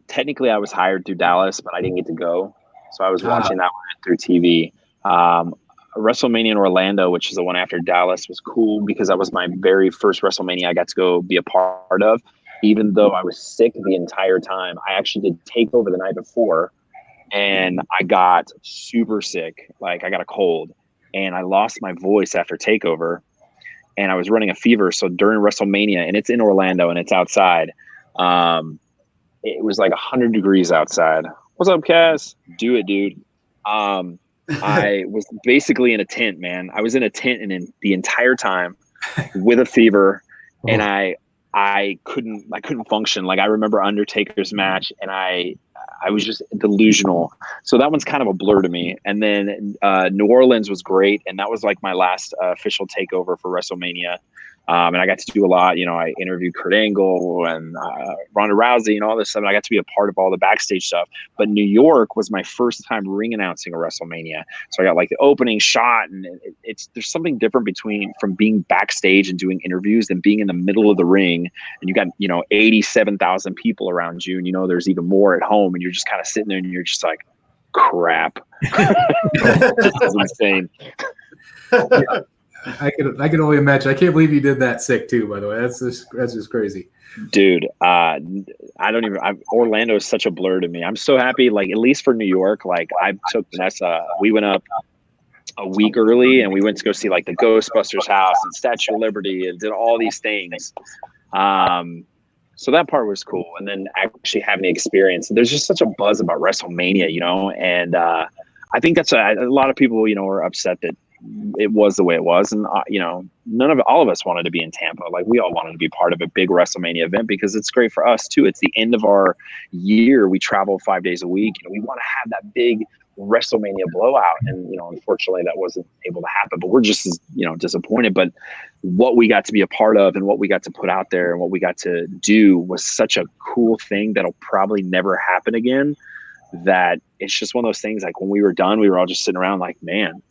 B: technically I was hired through Dallas, but I didn't get to go. So I was watching that one through TV. WrestleMania in Orlando, which is the one after Dallas, was cool because that was my very first WrestleMania I got to go be a part of. Even though I was sick the entire time, I actually did TakeOver the night before, and I got super sick. Like I got a cold, and I lost my voice after TakeOver, and I was running a fever. So during WrestleMania, and it's in Orlando and it's outside, it was like 100 degrees outside. What's up, Cass? Do it, dude. I was basically in a tent, man. I was in a tent and in the entire time with a fever, and I couldn't function. Like I remember Undertaker's match, and I was just delusional. So that one's kind of a blur to me. And then New Orleans was great, and that was like my last official takeover for WrestleMania. And I got to do a lot. You know, I interviewed Kurt Angle and Ronda Rousey and all this stuff. And I got to be a part of all the backstage stuff. But New York was my first time ring announcing a WrestleMania. So I got like the opening shot, and there's something different from being backstage and doing interviews than being in the middle of the ring. And you got, you know, 87,000 people around you, and you know there's even more at home, and you're just kind of sitting there and you're just like, crap. This is insane.
A: Yeah. I could only imagine. I can't believe you did that sick too, by the way. That's just crazy.
B: Dude, Orlando is such a blur to me. I'm so happy, like, at least for New York, like I took Vanessa, we went up a week early and we went to go see like the Ghostbusters house and Statue of Liberty and did all these things. So that part was cool. And then actually having the experience, there's just such a buzz about WrestleMania, you know? And I think that's a lot of people, you know, are upset that it was the way it was. And, you know, all of us wanted to be in Tampa. Like we all wanted to be part of a big WrestleMania event because it's great for us too. It's the end of our year. We travel 5 days a week and we want to have that big WrestleMania blowout. And, you know, unfortunately that wasn't able to happen, but we're just as, you know, disappointed. But what we got to be a part of and what we got to put out there and what we got to do was such a cool thing that'll probably never happen again. That it's just one of those things, like when we were done, we were all just sitting around like, man.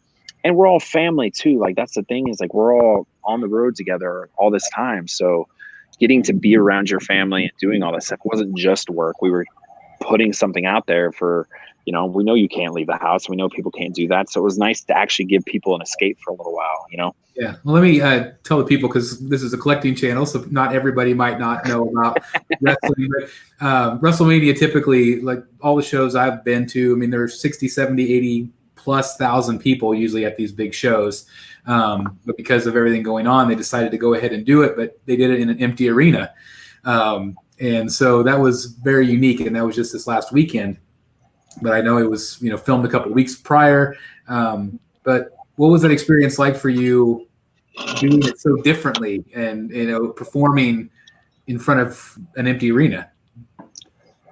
B: And we're all family too. Like that's the thing, is like we're all on the road together all this time. So getting to be around your family and doing all this stuff wasn't just work. We were putting something out there for, you know, we know you can't leave the house. We know people can't do that. So it was nice to actually give people an escape for a little while, you know?
A: Yeah. Well, let me tell the people, because this is a collecting channel, so not everybody might not know about wrestling. But WrestleMania, typically, like all the shows I've been to, I mean, there's 60, 70, 80 plus thousand people usually at these big shows. But because of everything going on, they decided to go ahead and do it, but they did it in an empty arena. And so that was very unique. And that was just this last weekend. But I know it was, you know, filmed a couple of weeks prior. But what was that experience like for you, doing it so differently and performing in front of an empty arena?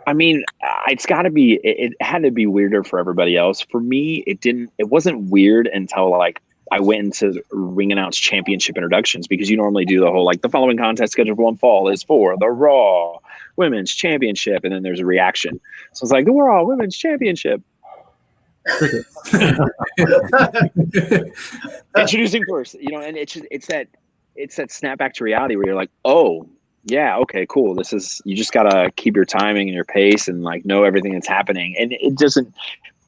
B: I mean, it's got to be. It had to be weirder for everybody else. For me, it didn't. It wasn't weird until like I went into ring announce championship introductions, because you normally do the whole like the following contest scheduled for one fall is for the Raw Women's Championship, and then there's a reaction. So it's like the Raw Women's Championship. Introducing first, and it's that snap back to reality where you're like, oh. Yeah. Okay, cool. You just got to keep your timing and your pace and like know everything that's happening. And it doesn't,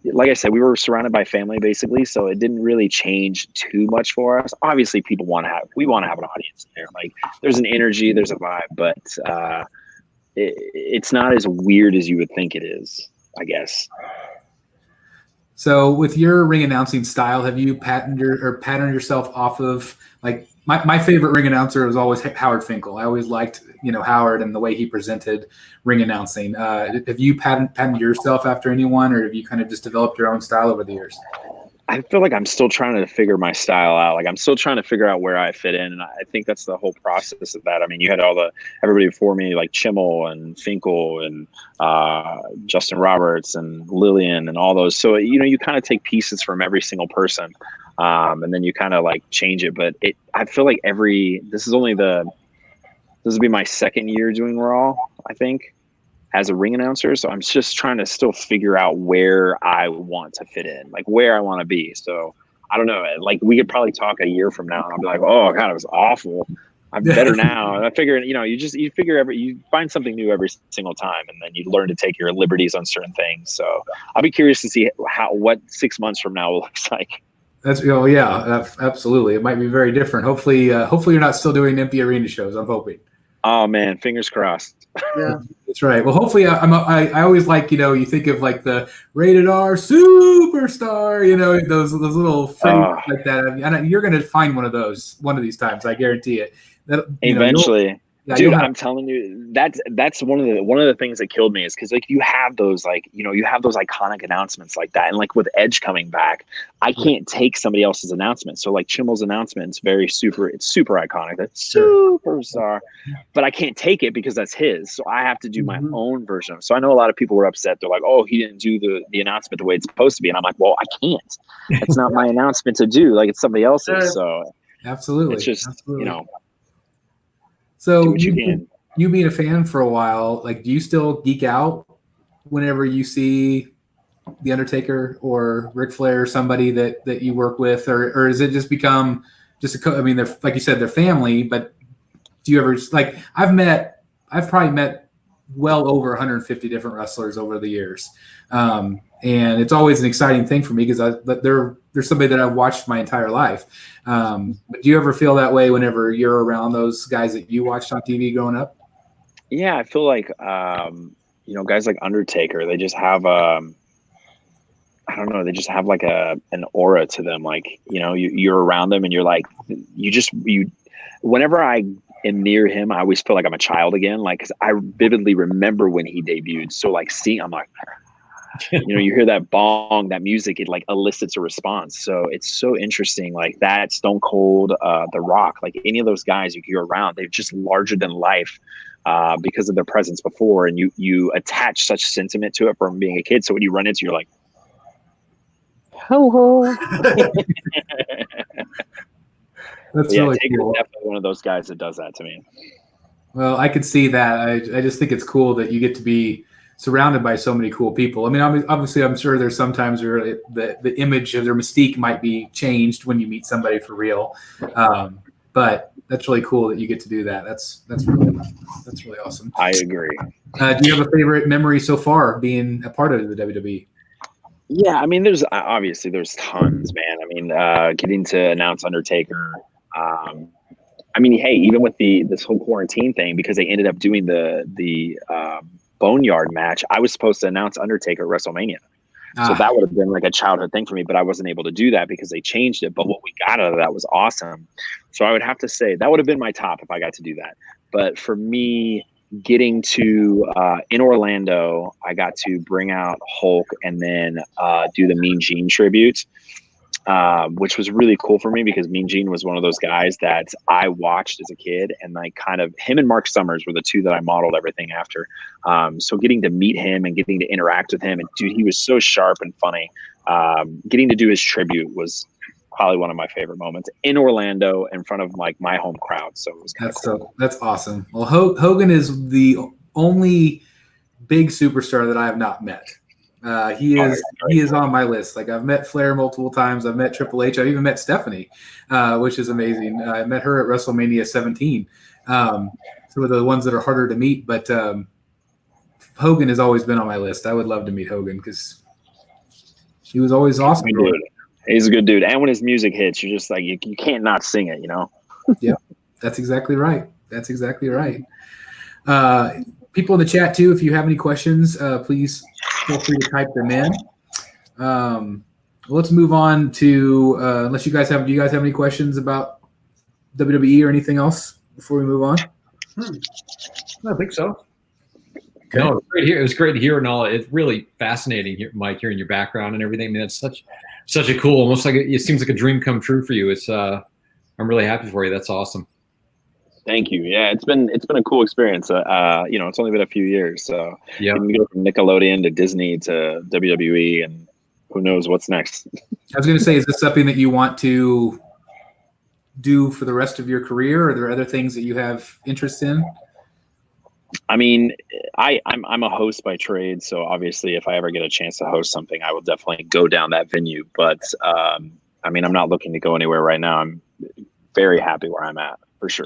B: like I said, we were surrounded by family basically. So it didn't really change too much for us. Obviously we want to have an audience in there. Like there's an energy, there's a vibe, but it's not as weird as you would think it is, I guess.
A: So with your ring announcing style, have you patterned yourself off of like, my favorite ring announcer was always Howard Finkel. I always liked, Howard and the way he presented ring announcing. Have you patterned yourself after anyone, or have you kind of just developed your own style over the years?
B: I feel like I'm still trying to figure my style out. Like I'm still trying to figure out where I fit in. And I think that's the whole process of that. I mean, you had everybody before me, like Chimmel and Finkel and Justin Roberts and Lillian and all those. So, you kind of take pieces from every single person. And then you kind of like change it. But I feel like this will be my second year doing Raw, I think, as a ring announcer. So I'm just trying to still figure out where I want to fit in, like where I want to be. So I don't know, like we could probably talk a year from now and I'll be like, oh God, it was awful. I'm better now. And I figure, you find something new every single time, and then you learn to take your liberties on certain things. So I'll be curious to see what 6 months from now looks like.
A: Absolutely. It might be very different. Hopefully you're not still doing empty arena shows. I'm hoping.
B: Oh man, fingers crossed.
D: Yeah,
A: that's right. Well, hopefully, I always like you think of like the rated R superstar, those little phrases like that. You're going to find one of those one of these times. I guarantee it.
B: Eventually. Dude, I'm telling you, that's one of the things that killed me, is because like you have those iconic announcements like that, and like with Edge coming back, I can't take somebody else's announcement. So like Chimmel's announcement is it's super iconic, that's superstar, but I can't take it because that's his. So I have to do my own version. So I know a lot of people were upset. They're like, oh, he didn't do the announcement the way it's supposed to be, and I'm like, well, I can't. It's not my announcement to do. Like it's somebody else's. So
A: absolutely,
B: it's just
A: So you being a fan for a while, like, do you still geek out whenever you see The Undertaker or Ric Flair or somebody that you work with, or is it just become they're, like you said, they're family, but do you ever like, I've probably met well over 150 different wrestlers over the years. And it's always an exciting thing for me because they're somebody that I've watched my entire life. But do you ever feel that way whenever you're around those guys that you watched on TV growing up?
B: Yeah, I feel like, guys like Undertaker, they just have, I don't know, they just have like an aura to them. Like, you're around them and you're like, whenever I am near him, I always feel like I'm a child again. Like, 'cause I vividly remember when he debuted. So like, I'm like, you hear that bong, that music, it like elicits a response. So it's so interesting. Like that, Stone Cold, The Rock, like any of those guys you're around, they're just larger than life because of their presence before. And you attach such sentiment to it from being a kid. So when you run into, you're like, ho.
A: That's
B: yeah,
A: really
B: Taker's
A: cool.
B: definitely one of those guys that does that to me.
A: Well, I could see that. I just think it's cool that you get to be surrounded by so many cool people. I mean, obviously, I'm sure there's sometimes where the image of their mystique might be changed when you meet somebody for real. But that's really cool that you get to do that. That's really awesome.
B: I agree.
A: Do you have a favorite memory so far being a part of the WWE?
B: Yeah, I mean, there's tons, man. I mean, getting to announce Undertaker. I mean, hey, even with this whole quarantine thing, because they ended up doing the Boneyard match, I was supposed to announce Undertaker at WrestleMania. So that would have been like a childhood thing for me, but I wasn't able to do that because they changed it. But what we got out of that was awesome. So I would have to say that would have been my top if I got to do that. But for me, getting to in Orlando, I got to bring out Hulk and then do the Mean Gene tribute. which was really cool for me because Mean Gene was one of those guys that I watched as a kid, and like kind of him and Mark Summers were the two that I modeled everything after. So getting to meet him and getting to interact with him, and dude, he was so sharp and funny. Getting to do his tribute was probably one of my favorite moments in Orlando in front of like my home crowd. So it was kind of cool.
A: That's awesome. Well, Hogan is the only big superstar that I have not met. He is on my list. Like, I've met Flair multiple times. I've met Triple H. I've even met Stephanie, which is amazing. I met her at WrestleMania 17. Some of the ones that are harder to meet, but Hogan has always been on my list. I would love to meet Hogan because he was always awesome.
B: He's a good dude. And when his music hits, you're just like, you can't not sing it, you know?
A: Yeah, that's exactly right. That's exactly right. People in the chat too, if you have any questions, please feel free to type them in. Let's move on to unless do you guys have any questions about WWE or anything else before we move on?
C: I think so. Okay. No, it was great to hear and all. It's really fascinating, Mike, hearing your background and everything. I mean, that's such a cool, almost like it seems like a dream come true for you. It's I'm really happy for you. That's awesome.
B: Thank you. Yeah, it's been a cool experience. It's only been a few years, so
C: yeah,
B: you can go from Nickelodeon to Disney to WWE, and who knows what's next.
A: I was going to say, is this something that you want to do for the rest of your career? Or are there other things that you have interest in?
B: I mean, I'm a host by trade, so obviously, if I ever get a chance to host something, I will definitely go down that venue. But I mean, I'm not looking to go anywhere right now. I'm very happy where I'm at, for sure.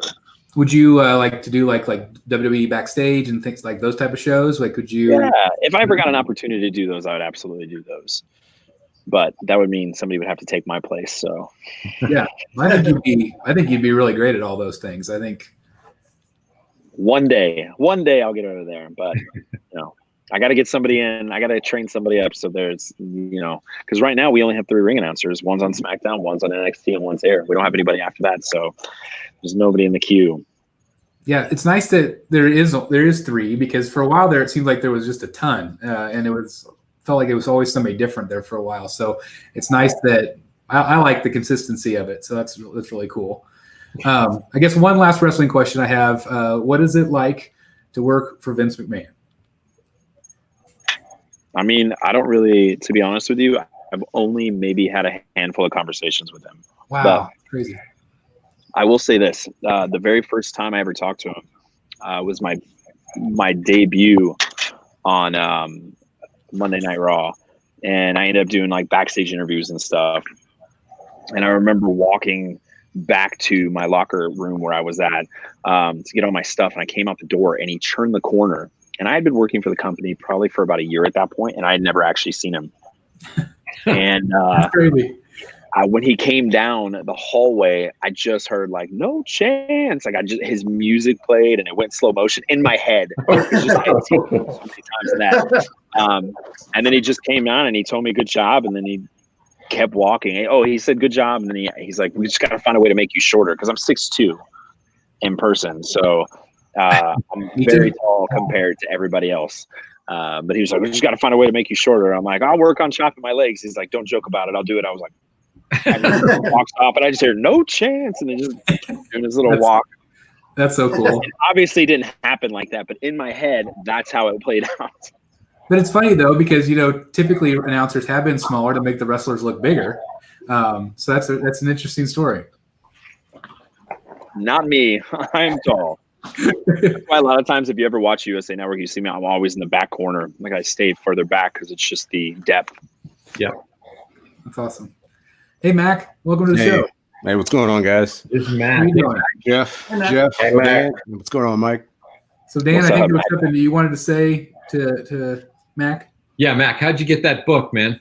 A: Would you like to do like WWE backstage and things like those type of shows? Like, could you?
B: Yeah, if I ever got an opportunity to do those, I would absolutely do those. But that would mean somebody would have to take my place. So
A: yeah, I think you'd be really great at all those things. I think
B: one day I'll get over there. But I got to get somebody in. I got to train somebody up. So there's because right now we only have 3 ring announcers. One's on SmackDown, one's on NXT, and one's Air. We don't have anybody after that. So there's nobody in the queue.
A: Yeah, it's nice that there is 3 because for a while there it seemed like there was just a ton, and felt like it was always somebody different there for a while. So it's nice that I like the consistency of it. So that's really cool. I guess one last wrestling question I have: what is it like to work for Vince McMahon?
B: I mean, I don't really, to be honest with you, I've only maybe had a handful of conversations with him.
A: Wow,
B: but
A: crazy.
B: I will say this: the very first time I ever talked to him was my debut on Monday Night Raw, and I ended up doing like backstage interviews and stuff. And I remember walking back to my locker room where I was at to get all my stuff, and I came out the door, and he turned the corner. And I had been working for the company probably for about a year at that point, and I had never actually seen him. And when he came down the hallway, I just heard like "No chance!" Like his music played, and it went slow motion in my head. It was just, I had seen him so many times that. And then he just came down and he told me good job, and then he kept walking. Oh, he said good job, and then he's like, "We just got to find a way to make you shorter," because I'm 6'2" in person, so. I'm very tall compared to everybody else. But he was like, "We just got to find a way to make you shorter." I'm like, "I'll work on chopping my legs." He's like, "Don't joke about it. I'll do it." I was like, I just walks off, and I just hear "No chance," and then just doing his little walk.
A: That's so cool.
B: It obviously didn't happen like that, but in my head, that's how it played out.
A: But it's funny though, because typically announcers have been smaller to make the wrestlers look bigger. So that's an interesting story.
B: Not me. I'm tall. That's why a lot of times, if you ever watch USA Network, you see me. I'm always in the back corner. Like I stay further back because it's just the depth.
C: Yeah,
A: that's awesome. Hey, Mac, welcome to the show.
G: Hey, what's going on, guys?
C: This is Mac.
A: How you doing?
G: Jeff.
E: Hey, Mac.
G: What's going on, Mike?
A: So, Dan,
B: What's
A: I think
B: up,
A: there was
B: Mac?
A: something you wanted to say to Mac.
C: Yeah, Mac, how'd you get that book, man?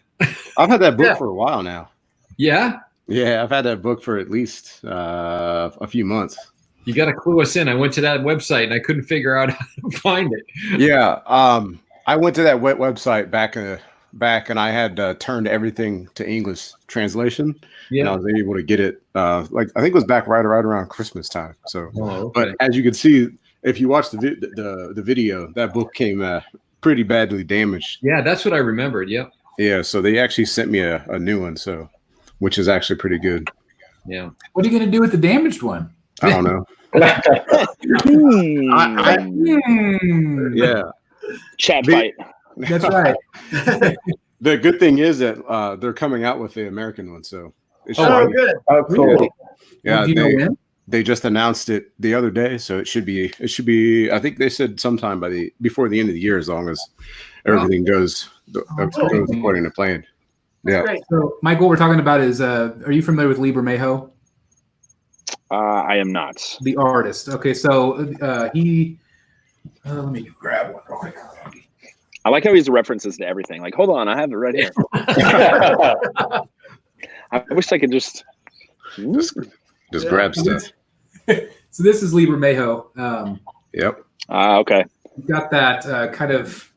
G: I've had that book for a while now.
C: Yeah?
G: Yeah, I've had that book for at least a few months.
C: You got to clue us in. I went to that website and I couldn't figure out how to find it.
G: Yeah, I went to that website back and I had turned everything to English translation.
C: Yeah,
G: and I was able to get it. I think it was back right around Christmas time. So,
C: okay.
G: But as you can see, if you watch the video, that book came pretty badly damaged.
C: Yeah, that's what I remembered. Yep.
G: Yeah, so they actually sent me a new one. So, which is actually pretty good.
C: Yeah.
A: What are you going to do with the damaged one?
G: I don't know. Yeah.
B: Chat fight.
A: That's right.
G: The good thing is that they're coming out with the American one, so it should
D: Oh,
G: be-
D: good.
E: Oh, cool.
G: yeah,
A: Do you know when?
G: they just announced it the other day, so it should be. I think they said sometime before the end of the year, as long as everything goes according to plan. Yeah.
D: Great.
A: So, Mike, what we're talking about is, are you familiar with Liber Mejo,
B: I am not.
A: the artist? Okay, so he. Let me grab one real quick.
B: I like how he's references to everything. Like, hold on, I have it right here. I wish I could just.
G: Just grab stuff.
A: So this is Liber Mejo.
G: Yep.
B: Okay.
A: You've got that kind of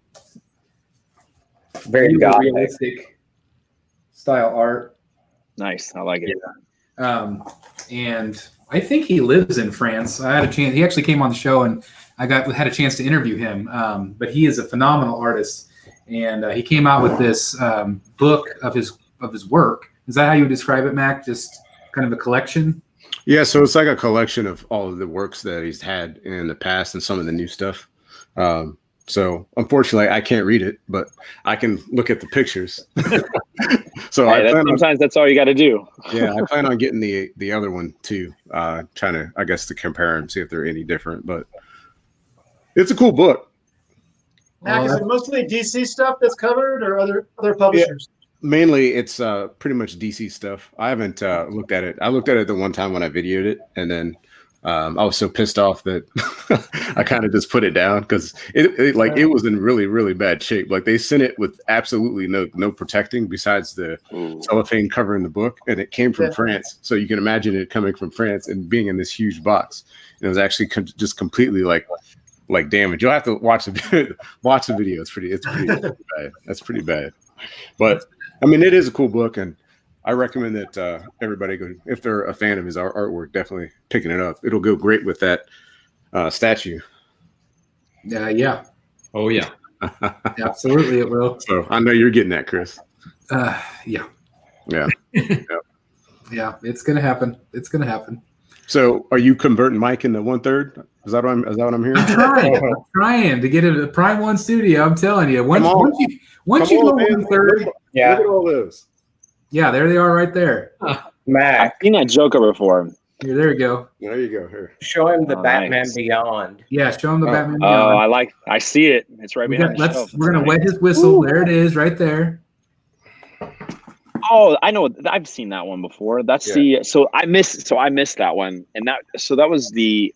E: Very gothic.
A: realistic style art.
B: Nice. I like it.
A: And I think he lives in France. I had a chance. He actually came on the show, and I had a chance to interview him. But he is a phenomenal artist, and he came out with this book of his work. Is that how you would describe it, Mac? Just kind of a collection?
G: Yeah, so it's like a collection of all of the works that he's had in the past and some of the new stuff. So unfortunately, I can't read it, but I can look at the pictures. So
B: Hey, sometimes that's all you got to do.
G: Yeah, I plan on getting the other one too. Trying to, I guess, to compare them, see if they're any different. But it's a cool book.
D: Mac, is it mostly DC stuff that's covered, or other publishers?
G: Mainly, it's pretty much DC stuff. I haven't looked at it. I looked at it the one time when I videoed it, and then I was so pissed off that I kind of just put it down because it was in really, really bad shape. Like, they sent it with absolutely no protecting besides the cellophane covering the book, and it came from France. So you can imagine it coming from France and being in this huge box. And it was actually just completely like damaged. You'll have to watch the video. It's pretty bad. That's pretty bad. But I mean, it is a cool book, and I recommend that everybody go, if they're a fan of his artwork, definitely picking it up. It'll go great with that statue.
A: Yeah.
C: Oh, yeah.
A: Absolutely, it will.
G: So I know you're getting that, Chris.
A: Yeah.
G: Yeah.
A: Yeah, it's gonna happen. It's gonna happen.
G: So are you converting Mike into 1/3? Is that what I'm hearing?
A: I'm trying to get it at Prime One Studio. I'm telling you, once you go 1/3,
G: yeah. Look at all those.
A: Yeah, there they are, right there.
E: Mac,
B: I've seen that Joker before.
A: Here, there you go.
G: There you go. Here.
E: show him the Batman
B: nice.
E: Beyond.
A: Yeah, show him the Batman.
B: Oh, I see it. It's right behind the shelf.
A: We're gonna wet his whistle. There it is, right there.
B: Oh, I know. I've seen that one before. That's so I missed that one, and that was the.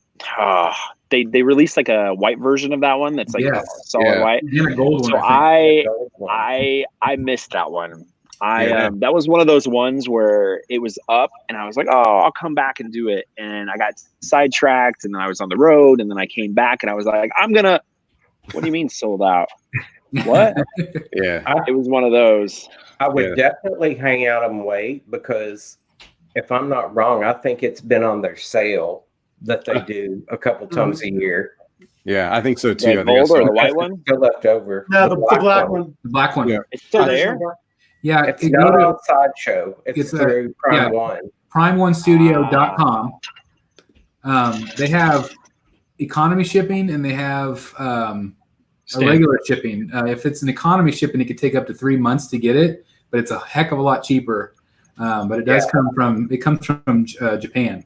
B: They released like a white version of that one. That's like solid white.
A: And a gold one.
B: So I missed that one. That was one of those ones where it was up, and I was like, oh, I'll come back and do it, and I got sidetracked, and then I was on the road, and then I came back, and I was like, what do you mean sold out? What?
G: Yeah,
B: it was one of those.
E: I would definitely hang out and wait, because if I'm not wrong, I think it's been on their sale that they do a couple times a year.
G: Yeah, I think so too.
B: The gold or the white one?
E: Still left over.
D: No, the black one.
A: The black one.
G: Yeah.
B: It's still there.
A: Yeah,
E: It's not on Sideshow. It's through Prime One.
A: PrimeOneStudio.com. They have economy shipping, and they have a regular shipping. If it's an economy shipping, it could take up to 3 months to get it, but it's a heck of a lot cheaper. But it does come from Japan.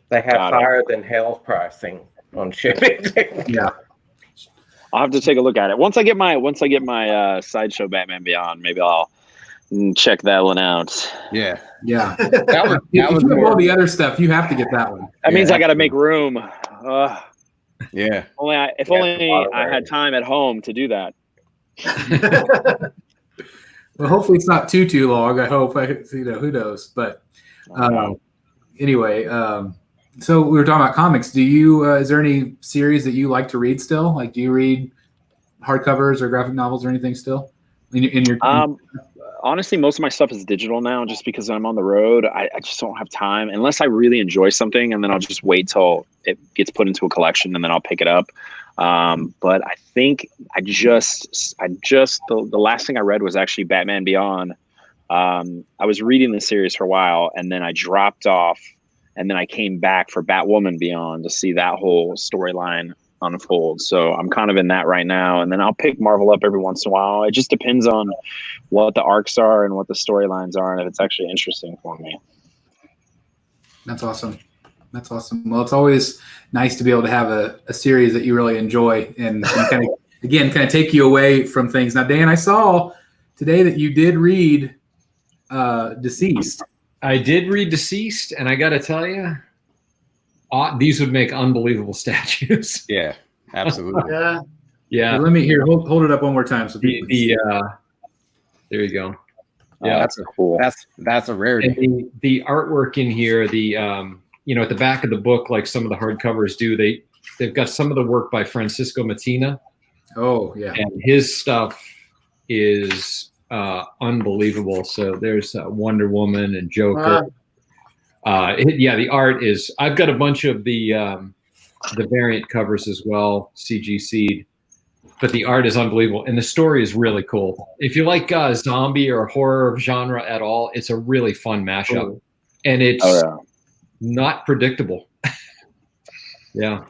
E: They have higher than hell pricing on shipping.
A: Yeah.
B: I'll have to take a look at it once I get my Sideshow Batman Beyond. Maybe I'll check that one out.
G: Yeah.
A: If you have all the other stuff, you have to get that one.
B: That means I got to make room.
G: Yeah.
B: If only I had time at home to do that.
A: Well, hopefully it's not too long. I hope. Who knows? But anyway, so we were talking about comics. Do you? Is there any series that you like to read still? Like, do you read hardcovers or graphic novels or anything still? In your
B: honestly, most of my stuff is digital now, just because I'm on the road. I just don't have time unless I really enjoy something, and then I'll just wait till it gets put into a collection, and then I'll pick it up. But I think the last thing I read was actually Batman Beyond. I was reading the series for a while, and then I dropped off, and then I came back for Batwoman Beyond to see that whole storyline unfold. So I'm kind of in that right now, and then I'll pick Marvel up every once in a while. It just depends on what the arcs are and what the storylines are, and if it's actually interesting for me.
A: That's awesome. That's awesome. Well, it's always nice to be able to have a series that you really enjoy and kind of take you away from things. Now, Dan, I saw today that you did read Deceased.
C: I did read Deceased, and I got to tell you, these would make unbelievable statues.
G: Yeah, absolutely.
D: Yeah.
C: Yeah.
A: Let me hold it up one more time. So
C: there you go.
B: Yeah, that's cool.
G: That's a rarity.
C: And the artwork in here, at the back of the book, like some of the hardcovers do, they've got some of the work by Francisco Mattina.
A: Oh yeah,
C: and his stuff is unbelievable. So there's Wonder Woman and Joker. The art is. I've got a bunch of the variant covers as well, CGC'd. But the art is unbelievable, and the story is really cool. If you like zombie or horror genre at all, it's a really fun mashup, and it's not predictable. Yeah,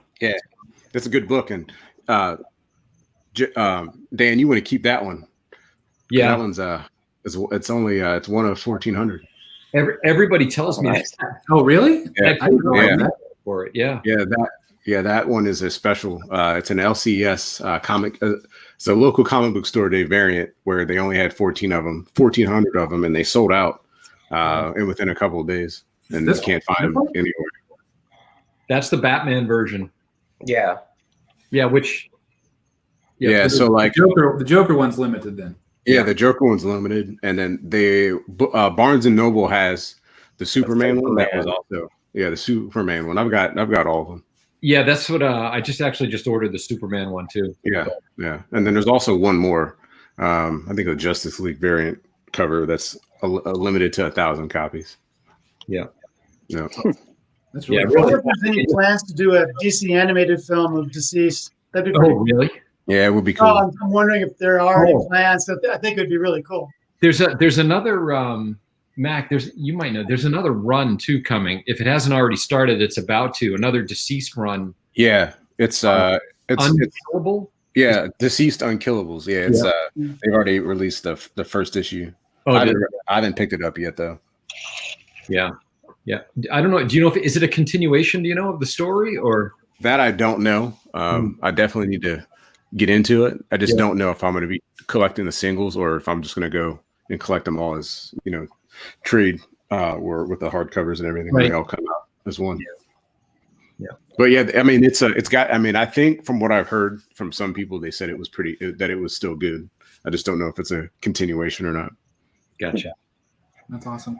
G: that's a good book, and Dan, you want to keep that one?
C: Yeah,
G: that one's it's only it's one of 1,400.
C: Everybody tells me that.
A: Oh, really?
G: Yeah.
A: I didn't know that.
C: For it. Yeah.
G: That one is a special. It's an LCS comic. It's a local comic book store day variant where they only had 1,400 of them, and they sold out and within a couple of days, and you can't find them anywhere.
C: That's the Batman version.
E: Yeah.
C: Yeah. Which.
G: Yeah. So like
A: the Joker one's limited then.
G: Yeah, the Joker one's limited, and then Barnes and Noble has the Superman one. That was also the Superman one. I've got all of them.
C: Yeah, that's what I just ordered the Superman one too.
G: Yeah, and then there's also one more. I think a Justice League variant cover that's limited to 1,000 copies.
C: Yeah.
A: That's really
D: cool. I wonder if there's any plans to do a DC animated film of Deceased. That'd be pretty cool.
C: Really?
G: Yeah, it would be cool.
D: I'm wondering if there are any plans. I think it would be really cool.
C: There's another Mac. You might know. There's another run too coming. If it hasn't already started, it's about to. Another Deceased run.
G: Yeah, it's
C: Unkillable.
G: Yeah, Deceased Unkillables. Yeah, it's they've already released the first issue.
C: Oh,
G: I haven't picked it up yet though.
C: Yeah. I don't know. Do you know is it a continuation? Do you know of the story or
G: that? I don't know. I definitely need to get into it. I just don't know if I'm going to be collecting the singles or if I'm just going to go and collect them all as trade or with the hardcovers and everything. They all come out as one. Yeah. But I mean, it's got. I mean, I think from what I've heard from some people, they said it was that it was still good. I just don't know if it's a continuation or not.
C: Gotcha.
A: That's awesome.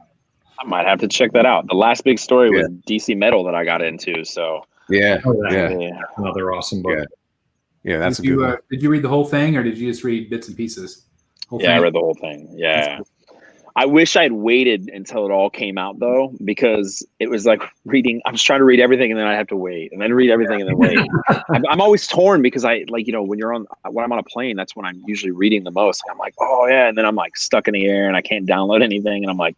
B: I might have to check that out. The last big story was DC Metal that I got into. So
C: another awesome book.
G: Yeah, that's a good one.
A: Did you read the whole thing, or did you just read bits and pieces?
B: I read the whole thing. Yeah. I wish I'd waited until it all came out, though, because it was like reading. I was trying to read everything, and then I have to wait, and then read everything, and then wait. I'm always torn because when I'm on a plane, that's when I'm usually reading the most. I'm like, oh, yeah. And then I'm like stuck in the air, and I can't download anything. And I'm like,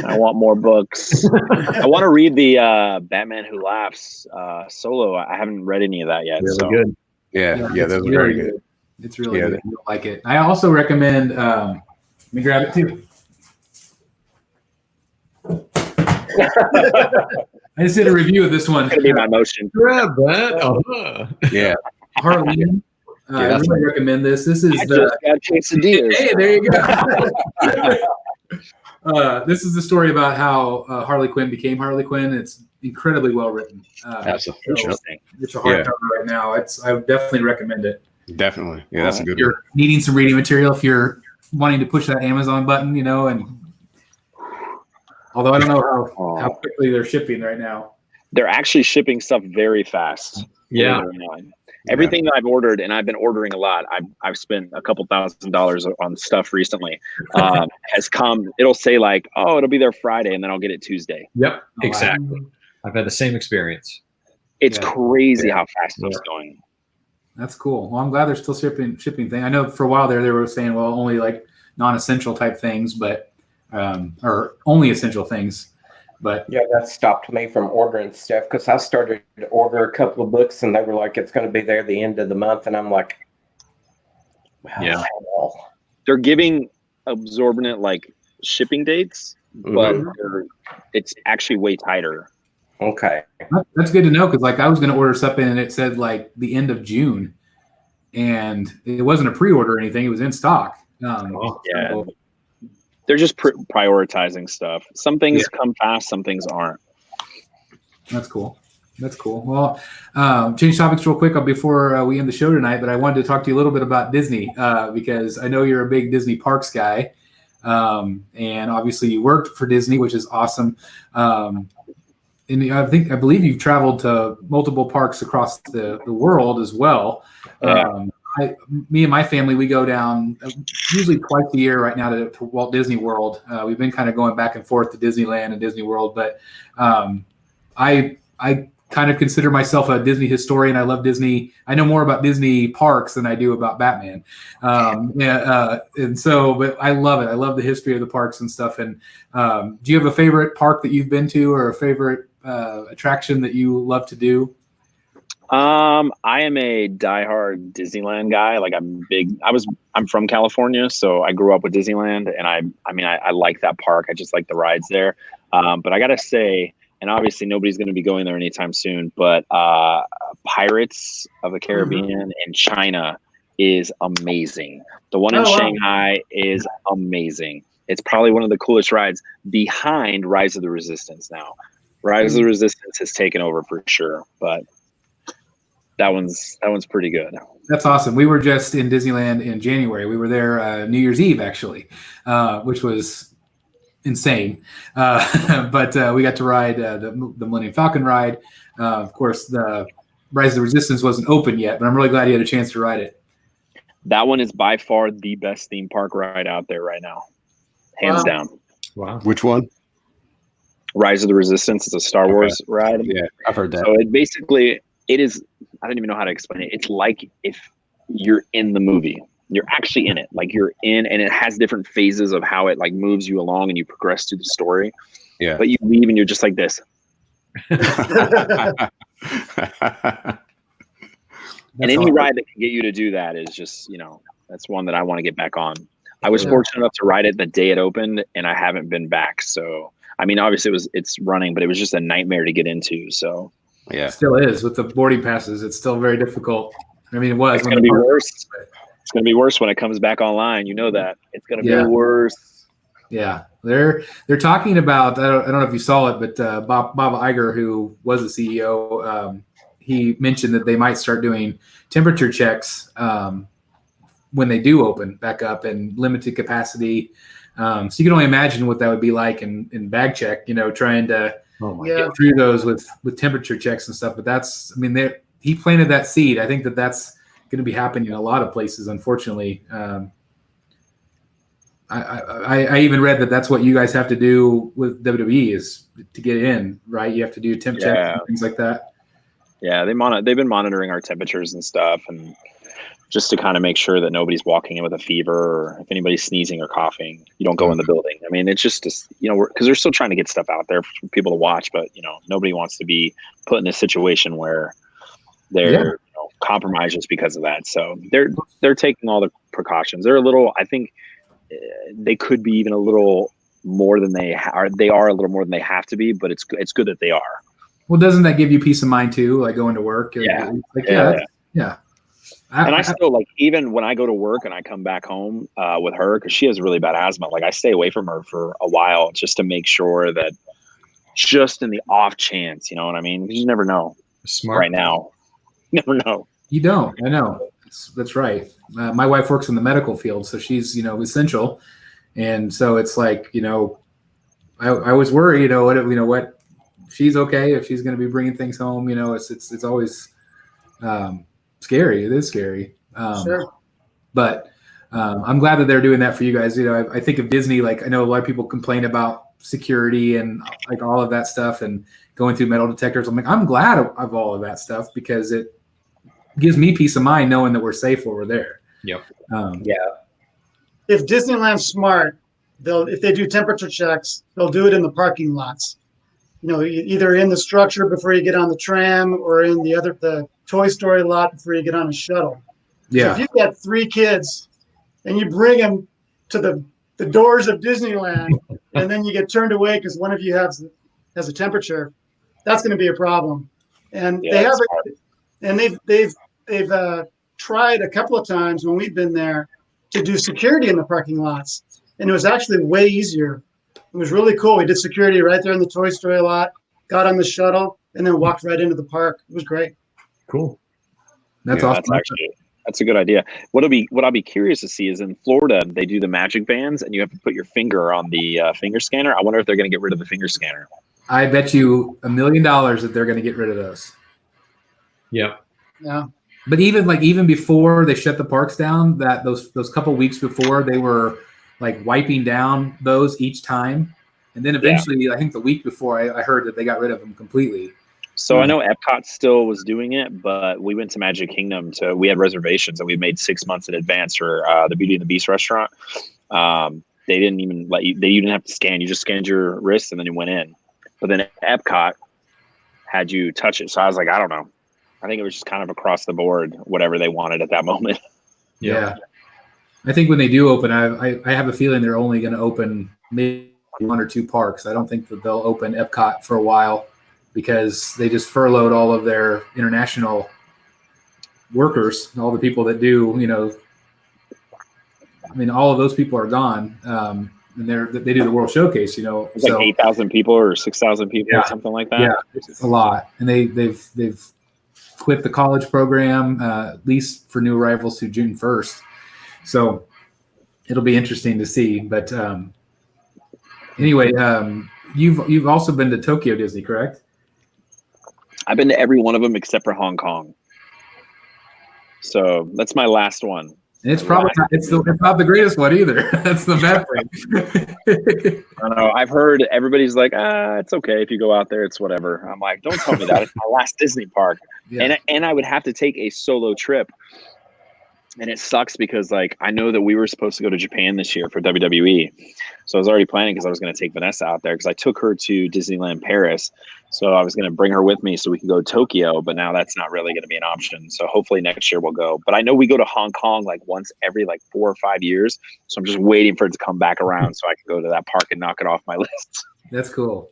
B: I want more books. I want to read the Batman Who Laughs solo. I haven't read any of that yet.
C: Really good.
G: Yeah, those are very good.
A: It's really good. You'll like it. I also recommend. Let me grab it too. I just did a review of this one.
B: It's gonna be my motion.
C: Grab that.
G: Yeah.
A: Harleen. I really recommend this. This is
B: quesadillas.
A: Hey, there you go. This is the story about how Harley Quinn became Harley Quinn. It's incredibly well written.
B: That's interesting.
A: It's a hardcover right now. I would definitely recommend it.
G: Definitely. Yeah, that's a good
A: one. If you're needing some reading material, if you're wanting to push that Amazon button, and although I don't know how quickly they're shipping right now.
B: They're actually shipping stuff very fast.
C: Yeah.
B: Everything that I've ordered, and I've been ordering a lot. I've spent a couple $1,000s on stuff recently. Has come. It'll say like, oh, it'll be there Friday, and then I'll get it Tuesday.
C: Yep, exactly. I've had the same experience.
B: It's crazy how fast it's going.
A: That's cool. Well, I'm glad they're still shipping things. I know for a while there they were saying, well, only like non-essential type things, but or only essential things. But
E: yeah, that stopped me from ordering stuff because I started to order a couple of books and they were like, it's going to be there the end of the month. And I'm like, well,
B: Yeah.
E: hell.
B: They're giving absorbent like shipping dates, but it's actually way tighter.
E: Okay.
A: that's good to know, because like I was going to order something and it said like the end of June, and it wasn't a pre-order or anything; it was in stock.
B: Yeah.
A: So,
B: They're just prioritizing stuff. Some things come fast, some things aren't.
A: that's cool. That's cool. Well, change topics real quick before we end the show tonight, but I wanted to talk to you a little bit about Disney because I know you're a big Disney parks guy, and obviously you worked for Disney, which is awesome. And I believe you've traveled to multiple parks across the world as well.
B: Yeah.
A: Me and my family, we go down usually twice a year right now to Walt Disney World. We've been kind of going back and forth to Disneyland and Disney World, but I kind of consider myself a Disney historian. I love Disney. I know more about Disney parks than I do about Batman. And so, but I love it. I love the history of the parks and stuff. And do you have a favorite park that you've been to, or a favorite attraction that you love to do?
B: I am a diehard Disneyland guy. Like I'm from California, so I grew up with Disneyland, and I like that park. I just like the rides there. But I gotta say, and obviously nobody's going to be going there anytime soon, but Pirates of the Caribbean in China is amazing. The one in Shanghai is amazing. It's probably one of the coolest rides behind Rise of the Resistance now. Rise of the Resistance has taken over for sure, but that one's pretty good.
A: That's awesome. We were just in Disneyland in January. We were there New Year's Eve, actually, which was insane. But we got to ride the Millennium Falcon ride. Of course, the Rise of the Resistance wasn't open yet, but I'm really glad you had a chance to ride it.
B: That one is by far the best theme park ride out there right now. Hands down.
C: Wow.
G: Which one?
B: Rise of the Resistance is a Star Wars ride.
G: Yeah, I've heard that.
B: So it is, I don't even know how to explain it. It's like if you're in the movie. You're actually in it. Like you're in, and it has different phases of how it like moves you along and you progress through the story.
G: Yeah.
B: But you leave and you're just like this. And any ride that can get you to do that is just, that's one that I want to get back on. I was fortunate enough to ride it the day it opened, and I haven't been back. So, I mean, obviously it's running, but it was just a nightmare to get into. So
G: yeah,
A: it still is with the boarding passes. It's still very difficult. I mean, it was.
B: It's going to be worse. It's going to be worse when it comes back online. You know that it's going to be worse.
A: Yeah, they're talking about. I don't know if you saw it, but Bob Iger, who was the CEO, he mentioned that they might start doing temperature checks when they do open back up and limited capacity. So you can only imagine what that would be like in bag check. Trying to get through those with temperature checks and stuff. But he planted that seed. I think that's going to be happening in a lot of places, unfortunately. I even read that that's what you guys have to do with WWE is to get in, right? You have to do temp checks and things like that.
B: Yeah, they've been monitoring our temperatures and stuff, and just to kind of make sure that nobody's walking in with a fever, or if anybody's sneezing or coughing, you don't go in the building. I mean, it's just because they're still trying to get stuff out there for people to watch, but nobody wants to be put in a situation where they're compromised just because of that. So they're taking all the precautions. They're a little, I think they could be even a little more than they are. They are a little more than they have to be, but it's good that they are.
A: Well, doesn't that give you peace of mind too? Like going to work?
B: Yeah. And I still like, even when I go to work and I come back home with her, because she has really bad asthma, like I stay away from her for a while just to make sure that just in the off chance, you know what I mean? Because you never know.
C: Smart.
B: Right now. Never know. You
A: don't. I know. That's right. My wife works in the medical field, so she's, essential. And so it's like, I was worried, what she's okay if she's going to be bringing things home, it's always scary. It is scary.
D: Sure.
A: But I'm glad that they're doing that for you guys. I think of Disney, like I know a lot of people complain about security and like all of that stuff and going through metal detectors. I'm like, I'm glad of all of that stuff because it gives me peace of mind knowing that we're safe while we're there.
C: Yep.
D: if Disneyland's smart, if they do temperature checks, they'll do it in the parking lots. Either in the structure before you get on the tram or in the Toy Story lot before you get on a shuttle.
A: Yeah.
D: So if you've got 3 kids and you bring them to the doors of Disneyland and then you get turned away because one of you has a temperature, that's going to be a problem. And they have it, and they've tried a couple of times when we've been there to do security in the parking lots, and it was actually way easier. It was really cool. We did security right there in the Toy Story lot, got on the shuttle, and then walked right into the park. It was great.
C: Cool.
A: That's awesome.
B: That's a good idea. What I'll be curious to see is in Florida, they do the magic bands and you have to put your finger on the finger scanner. I wonder if they're going to get rid of the finger scanner.
A: I bet you $1 million that they're going to get rid of those.
C: Yeah.
D: Yeah.
A: But even before they shut the parks down, that those couple weeks before, they were like wiping down those each time, and then eventually, I think the week before, I heard that they got rid of them completely.
B: So I know Epcot still was doing it, but we went to Magic Kingdom we had reservations and we made 6 months in advance for the Beauty and the Beast restaurant. They didn't even you didn't have to scan. You just scanned your wrist and then you went in. But then Epcot had you touch it. So I was like, I don't know. I think it was just kind of across the board, whatever they wanted at that moment.
A: Yeah. I think when they do open, I have a feeling they're only going to open maybe 1 or 2 parks. I don't think that they'll open Epcot for a while, because they just furloughed all of their international workers, all the people that do, all of those people are gone. And they do the World Showcase,
B: It's like 8,000 people or 6,000 people or something like that.
A: Yeah, it's a lot. And they've quit the college program, at least for new arrivals through June 1st. So it'll be interesting to see. But anyway, you've also been to Tokyo Disney, correct?
B: I've been to every one of them except for Hong Kong. So that's my last one.
A: And it's probably it's not the greatest one either. That's the bad thing.
B: I don't know. I've heard everybody's like, it's okay if you go out there, it's whatever. I'm like, don't tell me that. It's my last Disney park. Yeah. And I would have to take a solo trip. And it sucks because I know that we were supposed to go to Japan this year for WWE. So I was already planning because I was going to take Vanessa out there because I took her to Disneyland Paris. So I was going to bring her with me so we could go to Tokyo, but now that's not really going to be an option. So hopefully next year we'll go. But I know we go to Hong Kong once every 4 or 5 years. So I'm just waiting for it to come back around so I can go to that park and knock it off my list.
A: That's cool.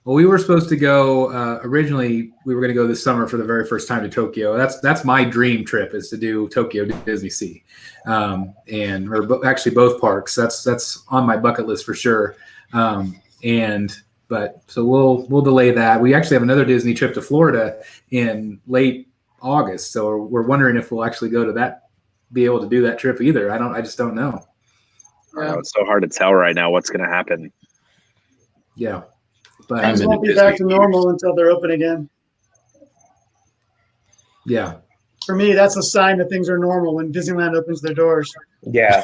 A: Well, we were supposed to go originally. We were going to go this summer for the very first time to Tokyo. That's my dream trip, is to do Tokyo Disney Sea, actually both parks. That's on my bucket list for sure. But we'll delay that. We actually have another Disney trip to Florida in late August, so we're wondering if we'll actually be able to do that trip either. I just don't know.
B: It's so hard to tell right now what's going to happen.
A: Yeah. But
D: things won't be back to normal until they're open again.
A: Yeah.
D: For me, that's a sign that things are normal when Disneyland opens their doors.
E: Yeah.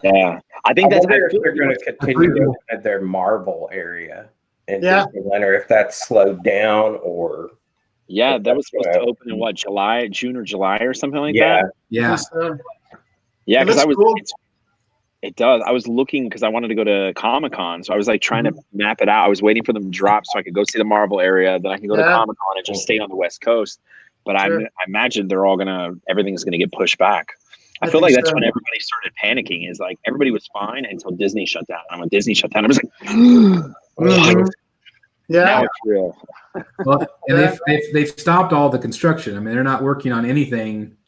B: Yeah. I think that's
E: if they're going to continue to open at their Marvel area in Disneyland, or if that's slowed down or.
B: Yeah, that was supposed to open in June or July or something like that?
A: Yeah.
B: Yeah, because it does. I was looking because I wanted to go to Comic-Con. So I was trying to map it out. I was waiting for them to drop so I could go see the Marvel area. Then I can go to Comic-Con and just stay on the West Coast. But I imagine everything's going to get pushed back. I feel like that's when everybody started panicking, is everybody was fine until Disney shut down. And when Disney shut down, I was like,
D: yeah.
B: Now it's real.
A: Well, and they've stopped all the construction. They're not working on anything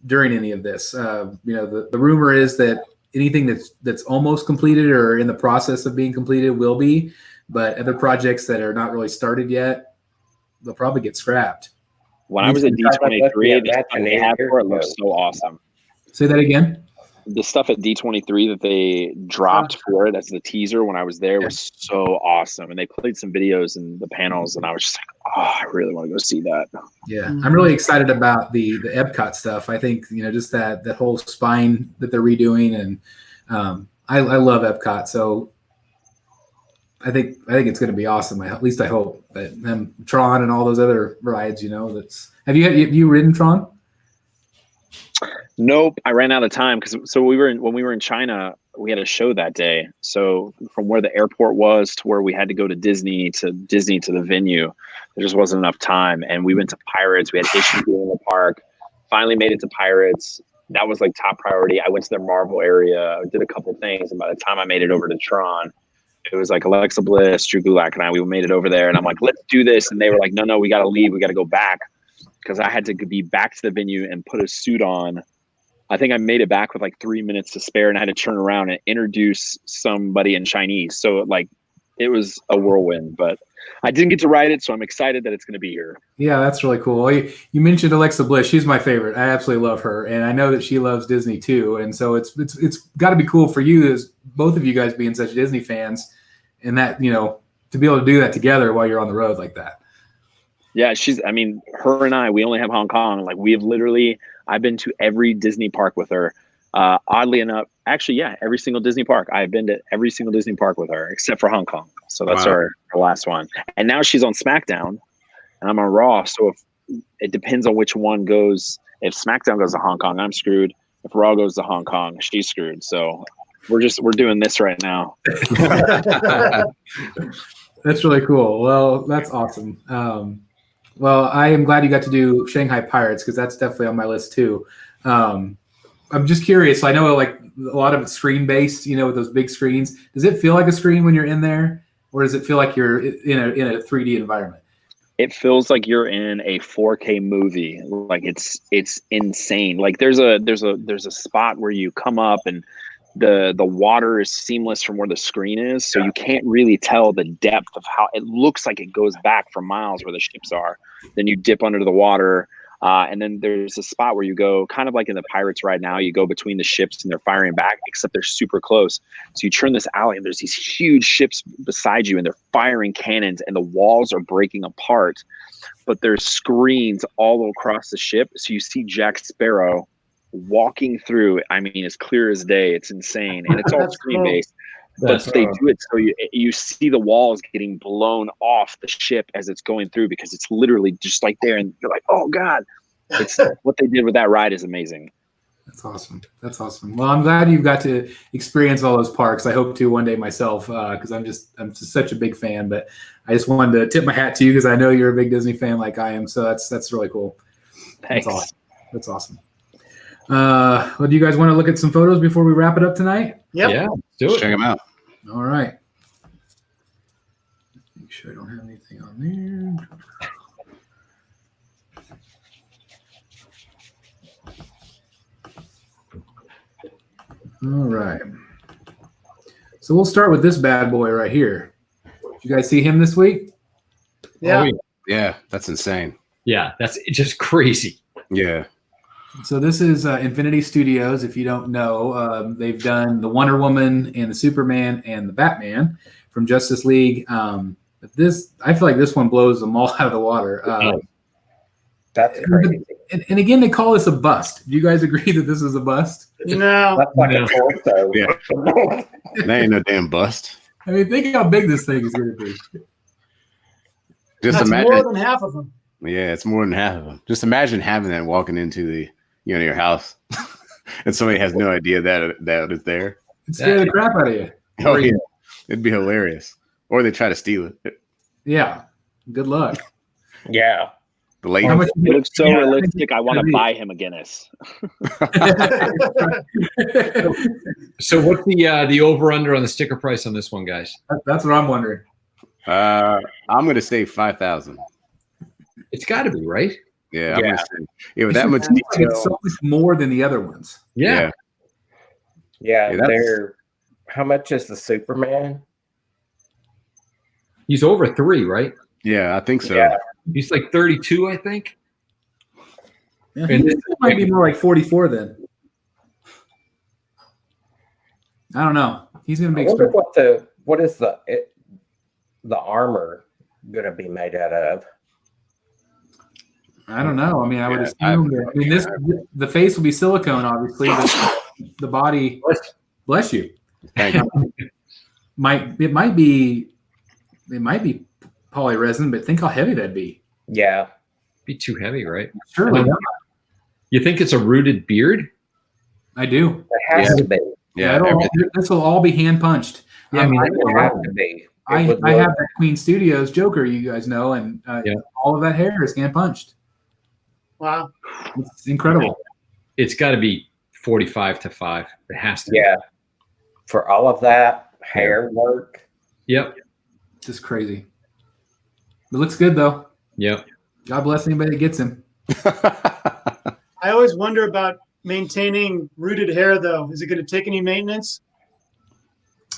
A: during any of this. The rumor is that anything that's almost completed or in the process of being completed will be, but other projects that are not really started yet, they'll probably get scrapped.
B: When I was at D23, the stuff they had for it looked so awesome.
A: Say that again?
B: The stuff at D23 that they dropped for it as the teaser when I was there was so awesome. And they played some videos and the panels, and I was just like, I really want to go see that.
A: Yeah, I'm really excited about the Epcot stuff. I think, just that whole spine that they're redoing, and I love Epcot. So I think it's going to be awesome. At least I hope. But Tron and all those other rides, have you ridden Tron?
B: Nope, I ran out of time because when we were in China, we had a show that day. So from where the airport was to where we had to go to Disney to the venue, there just wasn't enough time. And we went to Pirates. We had issues getting in the park. Finally made it to Pirates. That was like top priority. I went to their Marvel area, did a couple things, and by the time I made it over to Tron, it was like Alexa Bliss, Drew Gulak, and I. We made it over there, and I'm like, let's do this. And they were like, no, we got to leave. We got to go back because I had to be back to the venue and put a suit on. I think I made it back with like 3 minutes to spare, and I had to turn around and introduce somebody in Chinese. So like, it was a whirlwind, but I didn't get to ride it, so I'm excited that it's going to be here.
A: Yeah, that's really cool. You mentioned Alexa Bliss. She's my favorite. I absolutely love her, and I know that she loves Disney too. And so it's got to be cool for you, as both of you guys being such Disney fans, and that to be able to do that together while you're on the road like that.
B: Yeah, her and I, we only have Hong Kong. Like I've been to every Disney park with her. Oddly enough, actually, yeah, every single Disney park. I've been to every single Disney park with her, except for Hong Kong. So that's our last one. And now she's on SmackDown, and I'm on Raw. So if it depends on which one goes. If SmackDown goes to Hong Kong, I'm screwed. If Raw goes to Hong Kong, she's screwed. So we're doing this right now.
A: That's really cool. Well, that's awesome. Well, I am glad you got to do Shanghai Pirates because that's definitely on my list too. I'm just curious. I know like a lot of it's screen based, with those big screens. Does it feel like a screen when you're in there, or does it feel like you're in a 3D environment?
B: It feels like you're in a 4K movie. Like it's insane. Like there's a spot where you come up and the water is seamless from where the screen is, so you can't really tell the depth of how it looks. Like it goes back for miles where the ships are. Then you dip under the water, and then there's a spot where you go kind of like in the Pirates right now. You go between the ships and they're firing back, except they're super close. So you turn this alley and there's these huge ships beside you and they're firing cannons and the walls are breaking apart, but there's screens all across the ship. So you see Jack Sparrow walking through. I mean, as clear as day. It's insane, and it's all screen based. But they do it so you see the walls getting blown off the ship as it's going through because it's literally just like there, and you're like, oh god! It's what they did with that ride is amazing.
A: That's awesome. That's awesome. Well, I'm glad you've got to experience all those parks. I hope to one day myself because I'm just such a big fan. But I just wanted to tip my hat to you because I know you're a big Disney fan like I am. So that's really cool.
B: Thanks.
A: That's awesome. That's awesome. Well, do you guys want to look at some photos before we wrap it up tonight?
D: Yep.
C: Yeah, do it.
G: Check them out.
A: All right. Make sure I don't have anything on there. All right. So we'll start with this bad boy right here. Did you guys see him this week?
D: Yeah.
C: Oh,
G: Yeah, that's insane.
C: yeah, that's just crazy.
G: Yeah.
A: So this is Infinity Studios. If you don't know, they've done the Wonder Woman and the Superman and the Batman from Justice League. But I feel like this one blows them all out of the water.
E: That's crazy.
A: And again, they call this a bust. Do you guys agree that this is a bust?
D: No.
E: That's like
C: No.
E: a torso.
G: Yeah. That ain't no damn bust.
A: I mean, think how big this thing is going to be.
G: Just
D: That's
G: imagine.
D: more than half of them.
G: Yeah, it's more than half of them. Just imagine having that walking into the your house, and somebody has no idea that is there.
A: It'd scare the crap out of you.
G: Oh yeah, it'd be hilarious. Or they try to steal it.
A: Yeah. Good luck.
E: Yeah.
G: The lady.
A: How much
B: It looks so realistic. I want to buy him a Guinness.
C: So what's the over under on the sticker price on this one, guys?
A: That's what I'm wondering.
G: I'm gonna say 5,000.
C: It's got to be, right?
G: Yeah, I'm gonna say. Yeah, with that much
A: It's
G: detail.
A: so much more than the other ones.
C: Yeah.
E: Yeah.
G: Yeah, that's-
E: They're. How much is the Superman?
C: He's over 3, right?
G: Yeah, I think so.
E: Yeah.
C: He's like 32, I think.
A: Yeah,
C: And
A: this might be more like 44 then. I don't know. He's going to
E: I
A: be
E: wonder
A: expensive.
E: what is the armor gonna be made out of?
A: I don't know. I mean, I would
G: Yeah,
A: assume that. I mean, the face will be silicone, obviously, but the body. Bless you.
G: Thank you.
A: It might be polyresin, but think how heavy that'd be.
E: Yeah.
C: Be too heavy, right?
A: Surely not.
C: You think it's a rooted beard?
A: I do.
E: It has to be.
G: Yeah,
A: Yeah, this will all be hand punched.
C: Yeah, I mean,
E: It would have to be.
A: I have that Queen Studios Joker, you guys know, and
C: Yeah.
A: all of that hair is hand punched.
D: Wow.
A: It's incredible.
C: it's got to be 45 to 5. It has to be.
E: Yeah. For all of that hair work.
C: Yep.
A: Just crazy. It looks good though.
C: Yep.
A: God bless anybody that gets him.
D: I always wonder about maintaining rooted hair, though. Is it going to take any maintenance?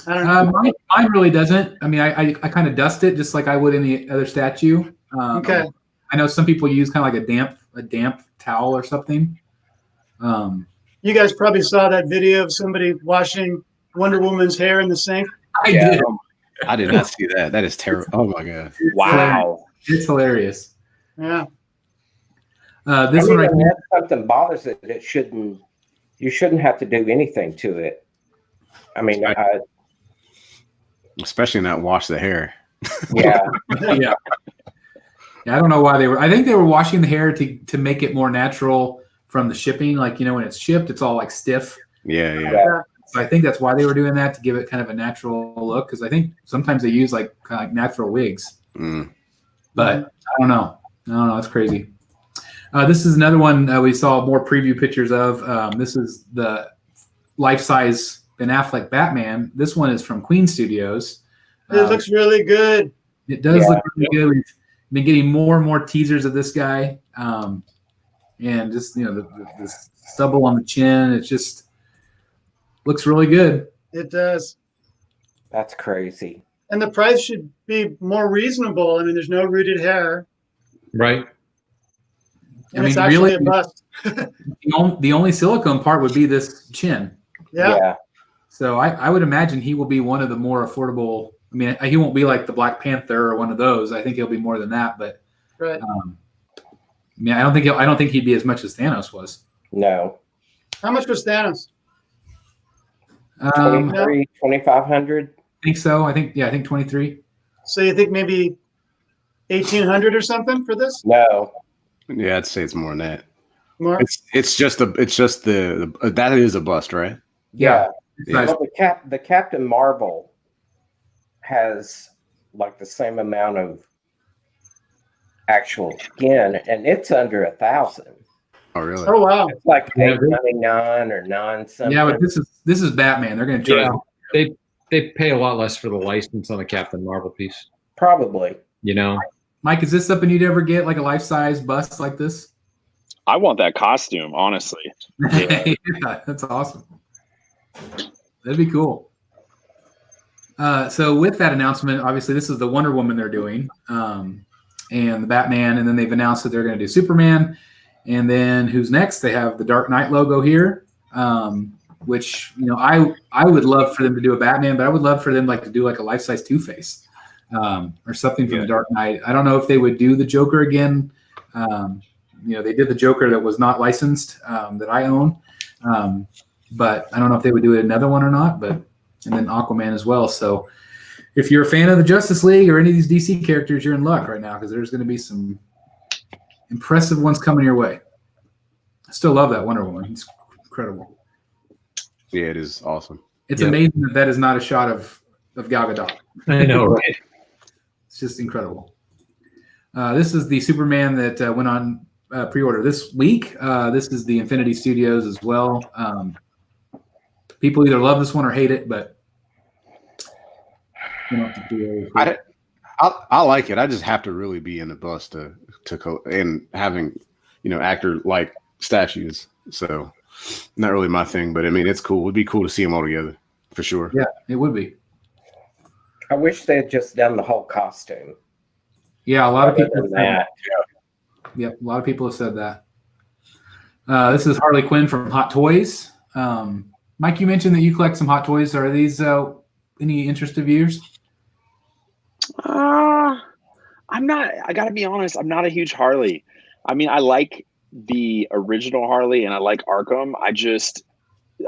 D: I don't know.
A: Mine really doesn't. I mean, I kind of dust it just like I would any other statue.
D: Okay.
A: I know some people use kind of like a damp towel or something.
D: You guys probably saw that video of somebody washing Wonder Woman's hair in the sink.
A: I did.
G: I did not see that. That is terrible. Oh my god.
B: Wow.
A: It's hilarious.
D: Yeah.
A: This one right
E: when
A: here.
E: something bothers it, you shouldn't have to do anything to it. I mean,
G: Especially not wash the hair.
E: yeah.
A: Yeah. I don't know why they were. I think they were washing the hair to make it more natural from the shipping. Like, when it's shipped, it's all like stiff.
G: Yeah.
A: So I think that's why they were doing that, to give it kind of a natural look. Because I think sometimes they use like kind of like natural wigs. But I don't know. It's crazy. This is another one we saw more preview pictures of. This is the life-size Ben Affleck Batman. This one is from Queen Studios.
D: It looks really good.
A: It does look really good. We've been getting more and more teasers of this guy. And just, the stubble on the chin. It just looks really good.
D: It does.
E: That's crazy.
D: And the price should be more reasonable. I mean, there's no rooted hair.
C: Right.
D: And it's actually a bust.
A: The only silicone part would be this chin.
D: Yeah.
A: So I would imagine he will be one of the more affordable. I mean, he won't be like the Black Panther or one of those. I think he'll be more than that. But
D: Right.
A: I mean, I don't think he'd be as much as Thanos was.
E: No.
D: How much was Thanos?
E: 2,500.
A: I think so. I think 23.
D: So you think maybe 1,800 or something for this?
E: No.
G: Yeah, I'd say it's more than that.
D: More?
G: It's just the that is a bust, right?
E: Yeah.
A: Nice.
E: Well, the Captain Marvel has like the same amount of actual skin, and it's under 1,000.
G: Oh, really?
D: Oh, wow.
E: It's like 899 or 9 something.
A: Yeah, but this is Batman. They're going to charge.
C: Yeah. They pay a lot less for the license on the Captain Marvel piece.
E: Probably.
A: Mike, is this something you'd ever get, like a life-size bust like this?
B: I want that costume, honestly.
A: Yeah, that's awesome. That'd be cool. So with that announcement, obviously this is the Wonder Woman they're doing, and the Batman, and then they've announced that they're going to do Superman, and then who's next? They have the Dark Knight logo here, which I would love for them to do a Batman, but I would love for them to do like a life-size Two-Face. Or something from the Dark Knight. I don't know if they would do the Joker again. They did the Joker that was not licensed that I own, but I don't know if they would do another one or not. And then Aquaman as well. So if you're a fan of the Justice League or any of these DC characters, you're in luck right now because there's going to be some impressive ones coming your way. I still love that Wonder Woman. It's incredible.
G: Yeah, it is awesome.
A: It's amazing that is not a shot of Gal Gadot.
C: I know, right?
A: It's just incredible. This is the Superman that went on pre-order this week. This is the Infinity Studios as well. People either love this one or hate it, but
G: I like it. I just have to really be in the bus to and having actor like statues. So not really my thing, but I mean it's cool. It'd be cool to see them all together for sure.
A: Yeah, it would be.
E: I wish they had just done the whole costume.
A: Yeah, a lot of people
E: Other
A: have
E: than
A: said
E: that.
A: that. Yep, a lot of people have said that. This is Harley Quinn from Hot Toys. Mike, you mentioned that you collect some Hot Toys. Are these any interest of yours?
B: I'm not. I gotta be honest. I'm not a huge Harley. I mean, I like the original Harley and I like Arkham.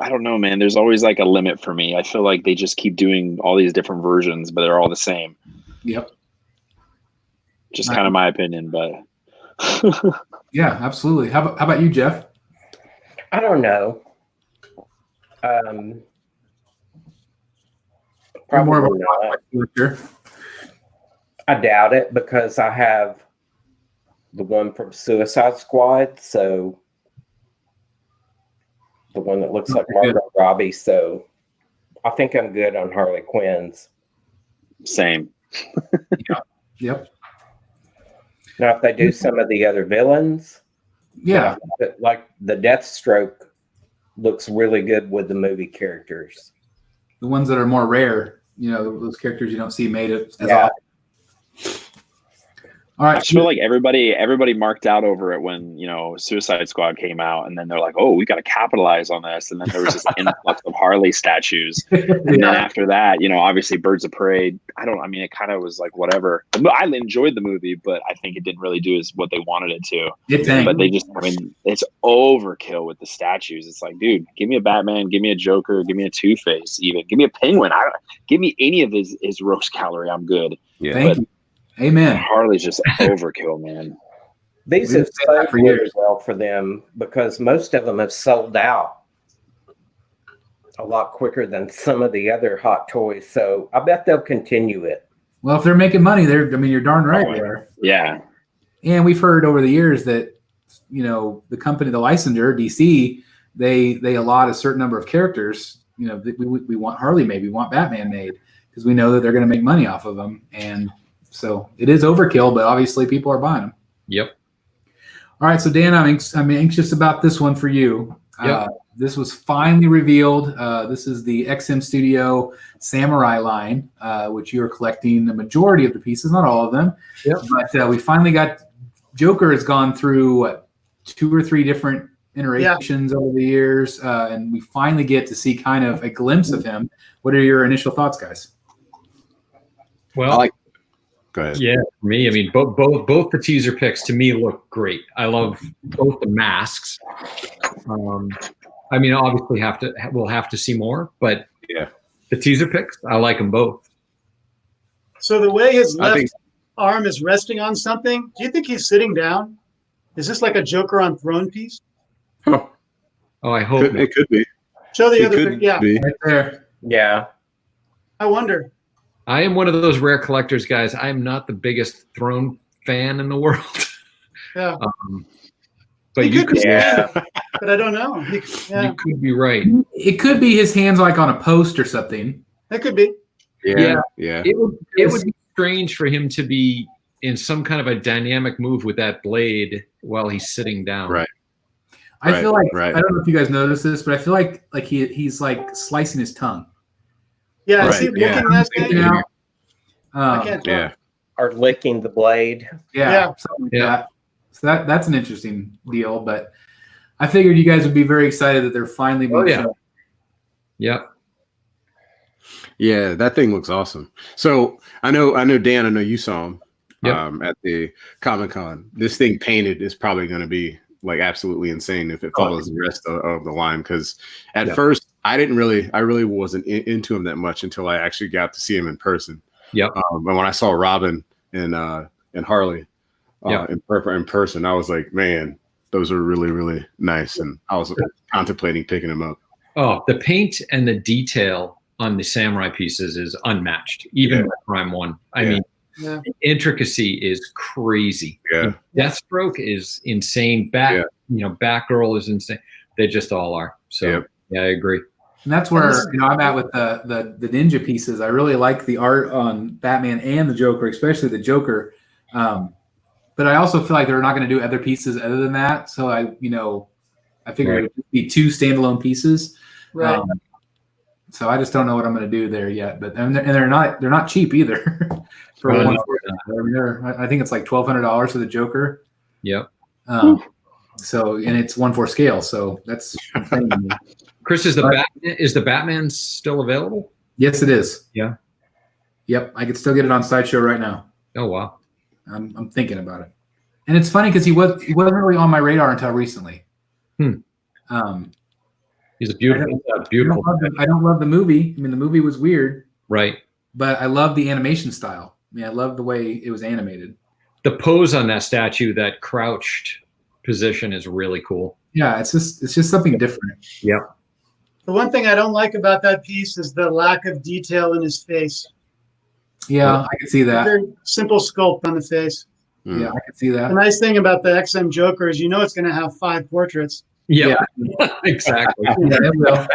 B: I don't know, man. There's always like a limit for me. I feel like they just keep doing all these different versions, but they're all the same.
A: Yep.
B: Just kind of my opinion, but
A: yeah, absolutely. How about you, Jeff?
E: I don't know. Um,
A: You're more of
E: probably not.
A: a character.
E: I doubt it because I have the one from Suicide Squad, so the one that looks like Margot Robbie. So I think I'm good on Harley Quinn's.
B: Same.
A: Yep.
E: Now, if they do some of the other villains,
A: Yeah.
E: like the Deathstroke looks really good with the movie characters.
A: The ones that are more rare, those characters you don't see made as
E: Yeah.
A: often. All
B: I
A: right.
B: feel like everybody marked out over it when Suicide Squad came out, and then they're like, "Oh, we got to capitalize on this." And then there was this influx of Harley statues, and then after that, obviously Birds of Prey. It kind of was like whatever. I enjoyed the movie, but I think it didn't really do as what they wanted it to. But they just, it's overkill with the statues. It's like, dude, give me a Batman, give me a Joker, give me a Two-Face, even give me a Penguin. Give me any of his rogues gallery. I'm good.
G: Yeah.
A: Thank you. Amen.
B: Harley's just overkill, man.
E: These have sold really well for them because most of them have sold out a lot quicker than some of the other hot toys. So I bet they'll continue it.
A: Well, if they're making money, you're darn right they are.
B: Yeah.
A: And we've heard over the years that, the company, the licensor, DC, they allot a certain number of characters. We want Harley made, we want Batman made, because we know that they're going to make money off of them. And so it is overkill, but obviously people are buying them.
C: Yep.
A: All right, so Dan, I'm anxious about this one for you.
C: Yep.
A: This was finally revealed. This is the XM Studio Samurai line, which you are collecting the majority of the pieces, not all of them.
C: Yep.
A: But we finally got Joker has gone through 2 or 3 different iterations over the years, and we finally get to see kind of a glimpse of him. What are your initial thoughts, guys?
C: Well,
G: Go ahead.
C: yeah, for me, both the teaser picks to me look great. I love both the masks. Obviously we'll have to see more, but
G: Yeah.
C: the teaser picks, I like them both.
D: So the way his
G: I
D: left
G: think-
D: arm is resting on something, do you think he's sitting down? Is this like a Joker on throne piece?
G: Oh,
C: Oh, I hope.
G: it could be.
D: Show the
G: It
D: other
G: could
D: pic. Yeah,
G: be.
A: Right there.
E: Yeah.
D: I wonder.
C: I am one of those rare collectors, guys. I am not the biggest Throne fan in the world.
D: Yeah.
C: But
D: He
C: you
D: could be,
C: could,
E: Yeah.
D: but I don't know. Yeah,
C: you could be right.
A: It could be his hands like on a post or something.
D: that could be.
G: Yeah. Yeah.
C: It would be strange for him to be in some kind of a dynamic move with that blade while he's sitting down.
G: Right.
A: I feel like
G: right.
A: I don't know if you guys noticed this, but I feel like he's like slicing his tongue.
D: Yeah, is
G: Right,
D: he looking
G: yeah.
D: that
A: Sticking
D: way?
A: out.
D: I can't tell.
G: Yeah.
E: Or licking the blade.
A: Yeah, something like
C: Yeah.
A: that. So that's an interesting deal, but I figured you guys would be very excited that they're finally being
C: yeah.
A: shown.
C: Yep.
G: Yeah, that thing looks awesome. So I know, Dan, I know you saw him
C: Yep.
G: at the Comic-Con. This thing painted is probably going to be like absolutely insane if it follows the rest of the line. Because at first I really wasn't into him that much until I actually got to see him in person.
C: Yep.
G: And when I saw Robin and Harley in person, I was like, man, those are really, really nice. And I was contemplating picking them up.
C: Oh, the paint and the detail on the samurai pieces is unmatched, even by Prime 1. I mean,
D: Yeah.
C: the intricacy is crazy.
G: Yeah.
C: Deathstroke is insane. Batgirl is insane. They just all are. So yeah, I agree.
A: And that's where I'm at with the ninja pieces. I really like the art on Batman and the Joker, especially the Joker. But I also feel like they're not going to do other pieces other than that. So I figured it would be 2 standalone pieces.
D: Right.
A: So I just don't know what I'm going to do there yet. But they're not cheap either. For
C: Right.
A: I think it's like $1,200 for the Joker.
C: Yep.
A: So and it's 1/4 scale. So that's insane to me.
C: Chris, is the Batman still available?
A: Yes, it is.
C: Yeah.
A: Yep, I could still get it on Sideshow right now.
C: Oh wow.
A: I'm thinking about it, and it's funny because he wasn't really on my radar until recently.
C: He's a beautiful.
A: I don't love the movie. I mean, the movie was weird,
C: Right.
A: but I love the animation style. I mean, I love the way it was animated.
C: The pose on that statue, that crouched position, is really cool.
A: Yeah, it's just something different.
C: Yep.
D: The one thing I don't like about that piece is the lack of detail in his face.
A: Yeah, I can see that.
D: Very simple sculpt on the face.
A: Yeah, I can see that.
D: The nice thing about the XM Joker is it's going to have 5 portraits.
C: Yeah, exactly.
A: Yeah, it will.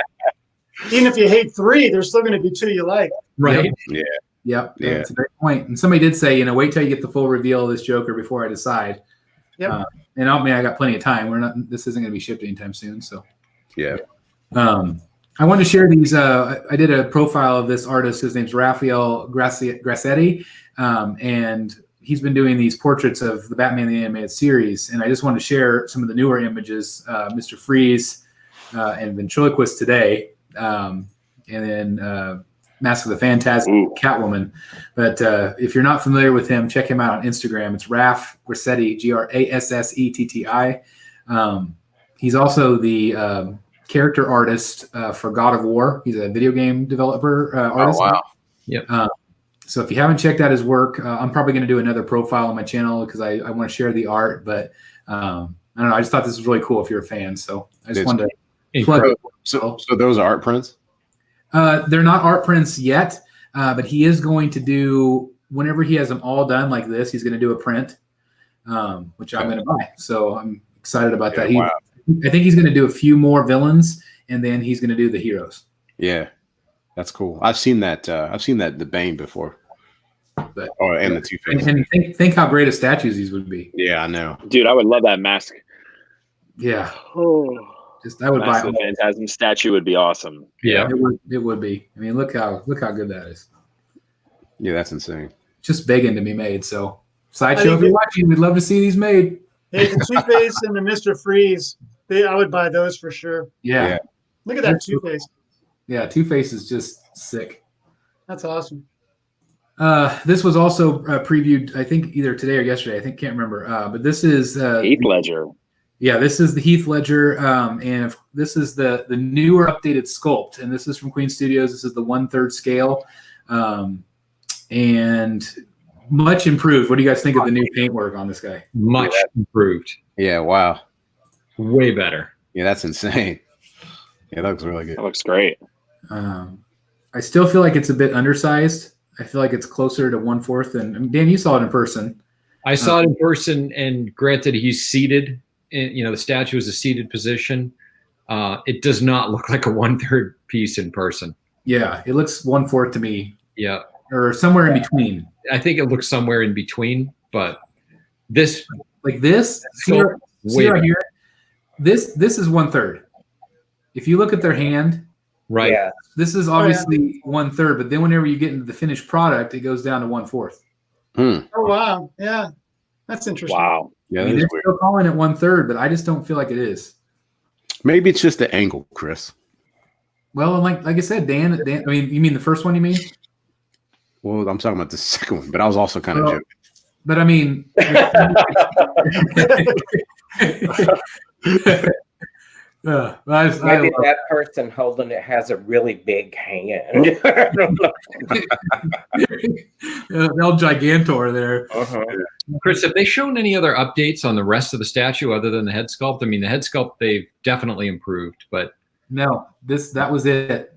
D: Even if you hate 3, there's still going to be 2 you like.
C: Right.
G: Yeah.
A: Yep,
G: Yeah.
A: that's a great point. And somebody did say, wait till you get the full reveal of this Joker before I decide.
D: Yep.
A: And I got plenty of time. This isn't going to be shipped anytime soon. So
G: Yeah.
A: I wanted to share these. I did a profile of this artist. His name's Raphael Grassetti, and he's been doing these portraits of the Batman the Animated Series. And I just wanted to share some of the newer images, Mr. Freeze and Ventriloquist today, and then Mask of the Phantasm, Catwoman. But if you're not familiar with him, check him out on Instagram. It's Raph Grassetti, Grassetti. He's also the character artist for God of War. He's a video game developer artist.
G: Oh, wow.
C: Yep.
A: So if you haven't checked out his work, I'm probably going to do another profile on my channel because I want to share the art. But I don't know. I just thought this was really cool if you're a fan. So I just wanted to plug it.
G: So those are art prints?
A: They're not art prints yet, but he is going to do, whenever he has them all done like this, he's going to do a print, which I'm going to buy. So I'm excited about that.
G: Wow.
A: I think he's going to do a few more villains, and then he's going to do the heroes.
G: Yeah, that's cool. I've seen that. The Bane before, and the Two-Face.
A: And think how great a statues these would be.
G: Yeah, I know.
B: Dude, I would love that mask.
A: Yeah,
B: Oh,
A: I would buy
B: Mask of
A: them.
B: the Phantasm statue would be awesome.
C: Yeah.
A: It would be. I mean, look how good that is.
G: Yeah, that's insane.
A: Just begging to be made. So Sideshow, if you're watching, we'd love to see these made.
D: Hey, the Two-Face and the Mr. Freeze, I would buy those for sure.
A: Yeah.
D: Look at that Two-Face.
A: Yeah, Two-Face is just sick.
D: That's awesome.
A: This was also previewed, I think, either today or yesterday. Can't remember. But this is
B: Heath Ledger.
A: Yeah, this is the Heath Ledger, and this is the newer updated sculpt, and this is from Queen Studios. This is the 1/3 scale, and much improved. What do you guys think of the new paintwork on this guy?
C: Much improved.
G: Yeah, wow.
C: Way better.
G: Yeah, that's insane. Yeah, that looks really good.
B: That looks great.
A: I still feel like it's a bit undersized. I feel like it's closer to 1/4 than Dan. You saw it in person.
C: I saw it in person, and granted, he's seated. The statue is a seated position. It does not look like a 1/3 piece in person.
A: Yeah, it looks 1/4 to me.
C: Yeah,
A: or somewhere in between.
C: I think it looks somewhere in between, but this,
A: like this, see right here. This is 1/3. If you look at their hand,
C: right?
E: Yeah.
A: This is obviously 1/3, but then whenever you get into the finished product, it goes down to 1/4.
D: Oh wow, yeah, that's interesting.
B: Wow.
G: Yeah,
A: I mean, they're still calling it 1/3, but I just don't feel like it is.
G: Maybe it's just the angle, Chris.
A: Well, like I said, Dan. I mean, you mean the first one? You mean?
G: Well, I'm talking about the second one, but I was also kind of joking.
A: But I mean,
E: maybe that person holding it has a really big hand.
A: El Gigantor there.
C: Chris, have they shown any other updates on the rest of the statue other than the head sculpt? I mean, the head sculpt they've definitely improved, but
A: no, that was it.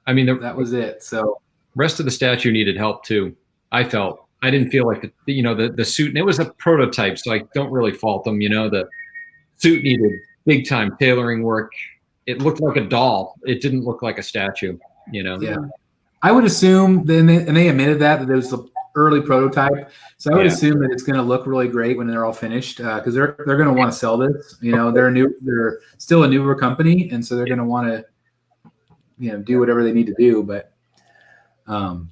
C: I mean,
A: that was it. So
C: rest of the statue needed help too. I didn't feel like the suit, and it was a prototype, so I don't really fault them. The suit needed big time tailoring work. It looked like a doll. It didn't look like a statue.
A: Yeah, I would assume and they admitted that it was the early prototype. So I would assume that it's going to look really great when they're all finished because they're going to want to sell this. They're still a newer company, and so they're going to want to do whatever they need to do. But
D: the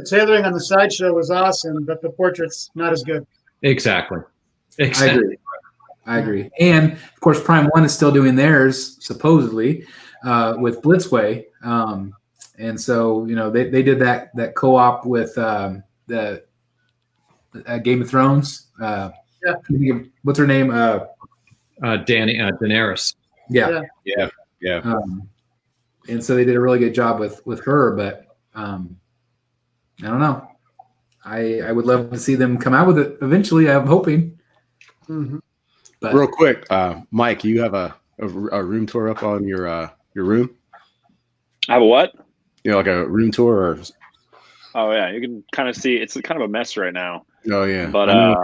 D: tailoring on the Sideshow was awesome, but the portrait's not as good.
C: Exactly.
A: I agree. And of course, Prime One is still doing theirs supposedly with Blitzway. And so, they did that co-op with the Game of Thrones. What's her name?
C: Daenerys.
A: Yeah. And so they did a really good job with her, but I don't know. I would love to see them come out with it eventually. I'm hoping.
D: Mm-hmm.
G: But real quick, Mike, you have a room tour up on your room?
B: I have a what?
G: You know, like a room tour or?
B: Oh yeah, you can kind of see it's kind of a mess right now.
G: Oh yeah,
B: But
G: I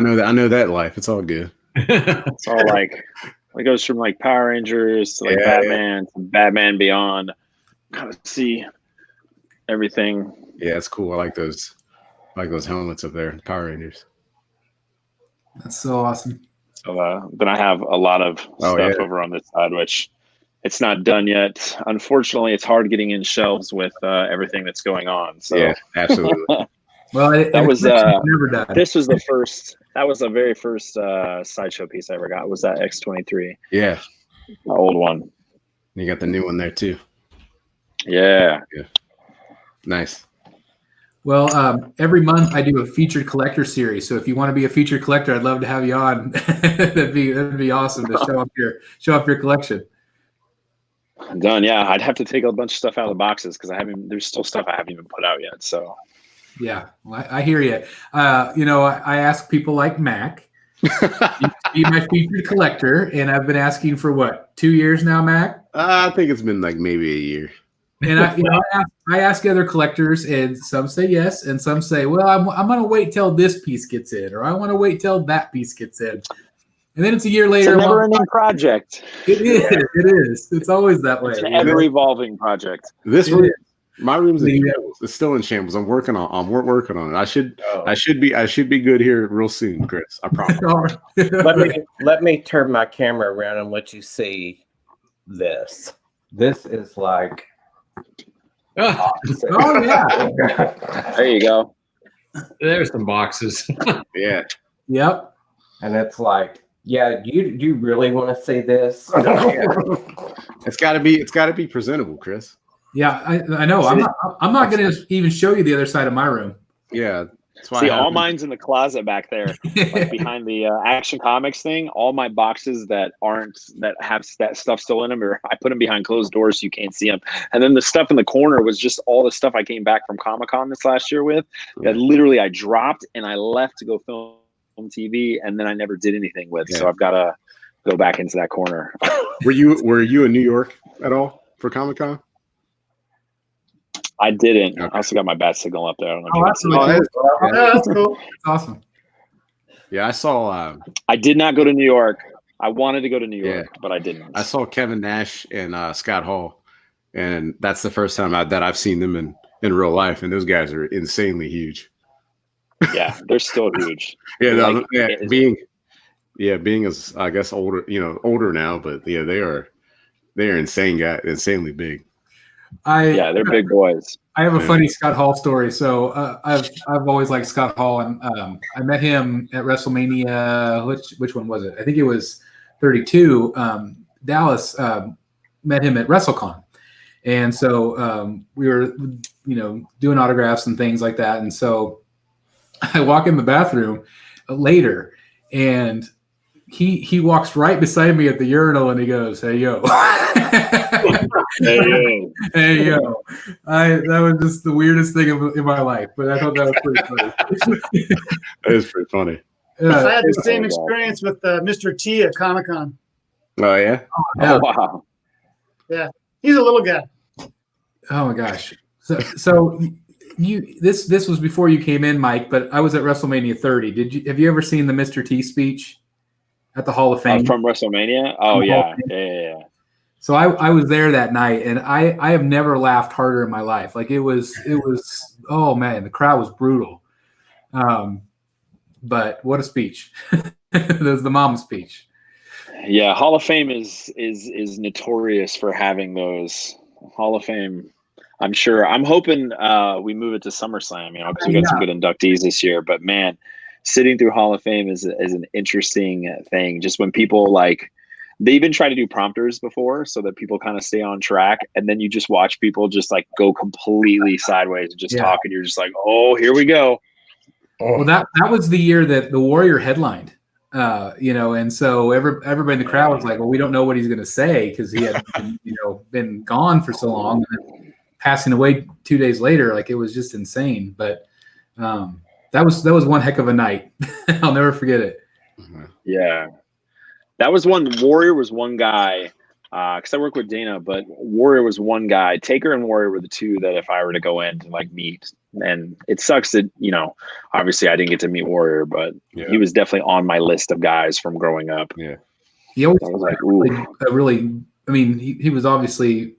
G: know that life. It's all good.
B: it's all like it goes from like Power Rangers to like Batman to Batman Beyond. Kind of see everything.
G: Yeah, it's cool. I like those helmets up there, Power Rangers.
A: That's so awesome.
B: So then I have a lot of stuff over on this side, which it's not done yet. Unfortunately, it's hard getting in shelves with everything that's going on. So
G: yeah, absolutely.
A: Well,
B: that was
A: never done.
B: This was the first. That was the very first Sideshow piece I ever got. Was that X23?
G: Yeah,
B: the old one.
G: You got the new one there too.
B: Yeah.
G: Nice.
A: Well, every month I do a featured collector series. So if you want to be a featured collector, I'd love to have you on. that'd be awesome to show off your collection.
B: Done. Yeah, I'd have to take a bunch of stuff out of the boxes because there's still stuff I haven't even put out yet. So.
A: Yeah, well, I hear you. I ask people like Mac to be my featured collector, and I've been asking for what, 2 years now, Mac?
G: I think it's been like maybe a year.
A: And I ask other collectors, and some say yes, and some say, "Well, I'm going to wait till this piece gets in, or I want to wait till that piece gets in." And then it's a year later.
B: It's a never-ending project.
A: It is. It is. It's always that way.
B: It's an ever-evolving project.
G: This room, my room's in shambles. It's still in shambles. I'm working on it. I should be good here real soon, Chris. I promise.
E: let me turn my camera around and let you see this. This is like awesome.
A: Oh yeah.
B: There you go.
C: There's some boxes.
G: Yeah.
A: Yep.
E: And it's like, yeah, you really want to see this?
G: It's got to be presentable, Chris.
A: Yeah, I know. I'm not going to even show you the other side of my room.
G: Yeah. That's why
B: See, all mine's in the closet back there, like behind the Action Comics thing. All my boxes that have that stuff still in them, or I put them behind closed doors so you can't see them. And then the stuff in the corner was just all the stuff I came back from Comic-Con this last year with. That literally I dropped and I left to go film TV, and then I never did anything with. Yeah. So I've got to go back into that corner.
G: Were you in New York at all for Comic-Con?
B: I didn't. Okay. I also got my bat signal up there.
A: That's cool.
D: That's cool.
A: That's awesome.
G: Yeah, I saw.
B: I did not go to New York. I wanted to go to New York, but I didn't.
G: I saw Kevin Nash and Scott Hall, and that's the first time that I've seen them in real life, and those guys are insanely huge.
B: Yeah, they're still huge.
G: Yeah, being as I guess older now, but yeah, they are insanely big.
B: They're big boys.
A: I have a funny Scott Hall story. So I've always liked Scott Hall, and I met him at WrestleMania. Which one was it? I think it was 32. Dallas met him at WrestleCon, and so we were doing autographs and things like that. And so I walk in the bathroom later, and he walks right beside me at the urinal, and he goes, "Hey yo." Hey yo. That was just the weirdest thing in my life, but I thought that was pretty funny.
G: That is pretty funny.
D: I had the same experience with Mr. T at Comic-Con.
G: Oh yeah?
B: Oh wow.
D: Yeah. He's a little guy.
A: Oh my gosh. So this was before you came in, Mike, but I was at WrestleMania 30. Have you ever seen the Mr. T speech at the Hall of Fame?
B: From WrestleMania? Oh yeah. Yeah.
A: So I was there that night, and I have never laughed harder in my life. Like it was oh man, the crowd was brutal. But what a speech. That was the mom speech.
B: Yeah, Hall of Fame is notorious for having those. Hall of Fame, I'm sure. I'm hoping we move it to SummerSlam, because we got some good inductees this year. But man, sitting through Hall of Fame is an interesting thing. Just when people they even try to do prompters before so that people kind of stay on track, and then you just watch people just go completely sideways and just talk, and you're just like, oh, here we go.
A: Well, that was the year that the Warrior headlined, and so everybody in the crowd was like, well, we don't know what he's going to say because he had been gone for so long, and passing away 2 days later. Like it was just insane. But that was one heck of a night. I'll never forget it.
B: Yeah. That was one. Warrior was one guy because I work with Dana, but Warrior was one guy. Taker and Warrior were the two that if I were to go in to like meet, and it sucks that, you know, obviously I didn't get to meet Warrior, but he was definitely on my list of guys from growing up.
G: Yeah.
A: He always
B: I was like,
A: really, I mean, he was obviously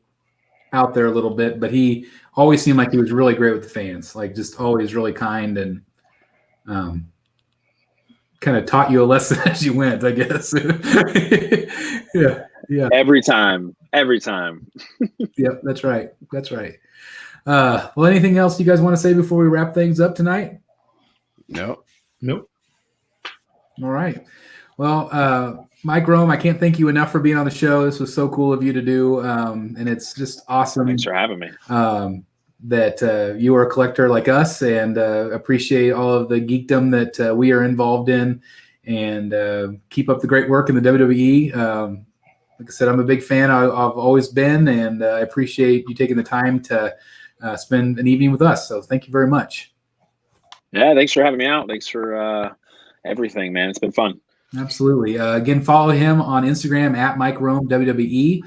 A: out there a little bit, but he always seemed like he was really great with the fans, like just always really kind and kind of taught you a lesson as you went, I guess. Yeah.
B: Every time.
A: Yep, that's right. Well, anything else you guys want to say before we wrap things up tonight?
G: Nope.
A: All right. Well, Mike Rome, I can't thank you enough for being on the show. This was so cool of you to do, and it's just awesome.
B: Thanks for having me.
A: That you are a collector like us, and appreciate all of the geekdom that we are involved in, and keep up the great work in the WWE. Like I said, I'm a big fan. I've always been, and I appreciate you taking the time to spend an evening with us. So thank you very much.
B: Yeah, thanks for having me out. Thanks for everything, man. It's been fun.
A: Absolutely. Again, follow him on Instagram at Mike Rome WWE.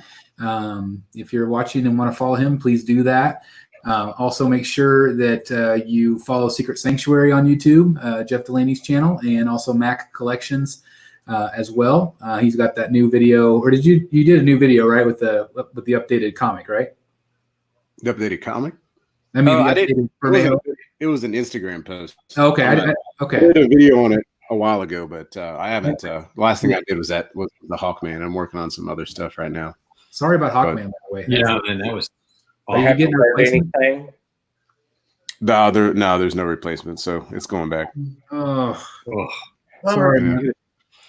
A: If you're watching and want to follow him, please do that. Also, make sure that you follow Secret Sanctuary on YouTube, Jeff Delaney's channel, and also Mac Collections as well. He's got that new video, or you did a new video, right, with the updated comic, right?
G: The updated comic?
A: I mean,
G: I didn't. It was an Instagram post.
A: Okay.
G: I did a video on it a while ago, but I haven't. The last thing I did was the Hawkman. I'm working on some other stuff right now.
A: Sorry about Hawkman, by the way.
C: Yeah, and that was.
A: Are you getting a replacement?
E: Anything?
G: No, there's no replacement, so it's going back.
A: Oh.
D: Sorry.
G: Yeah.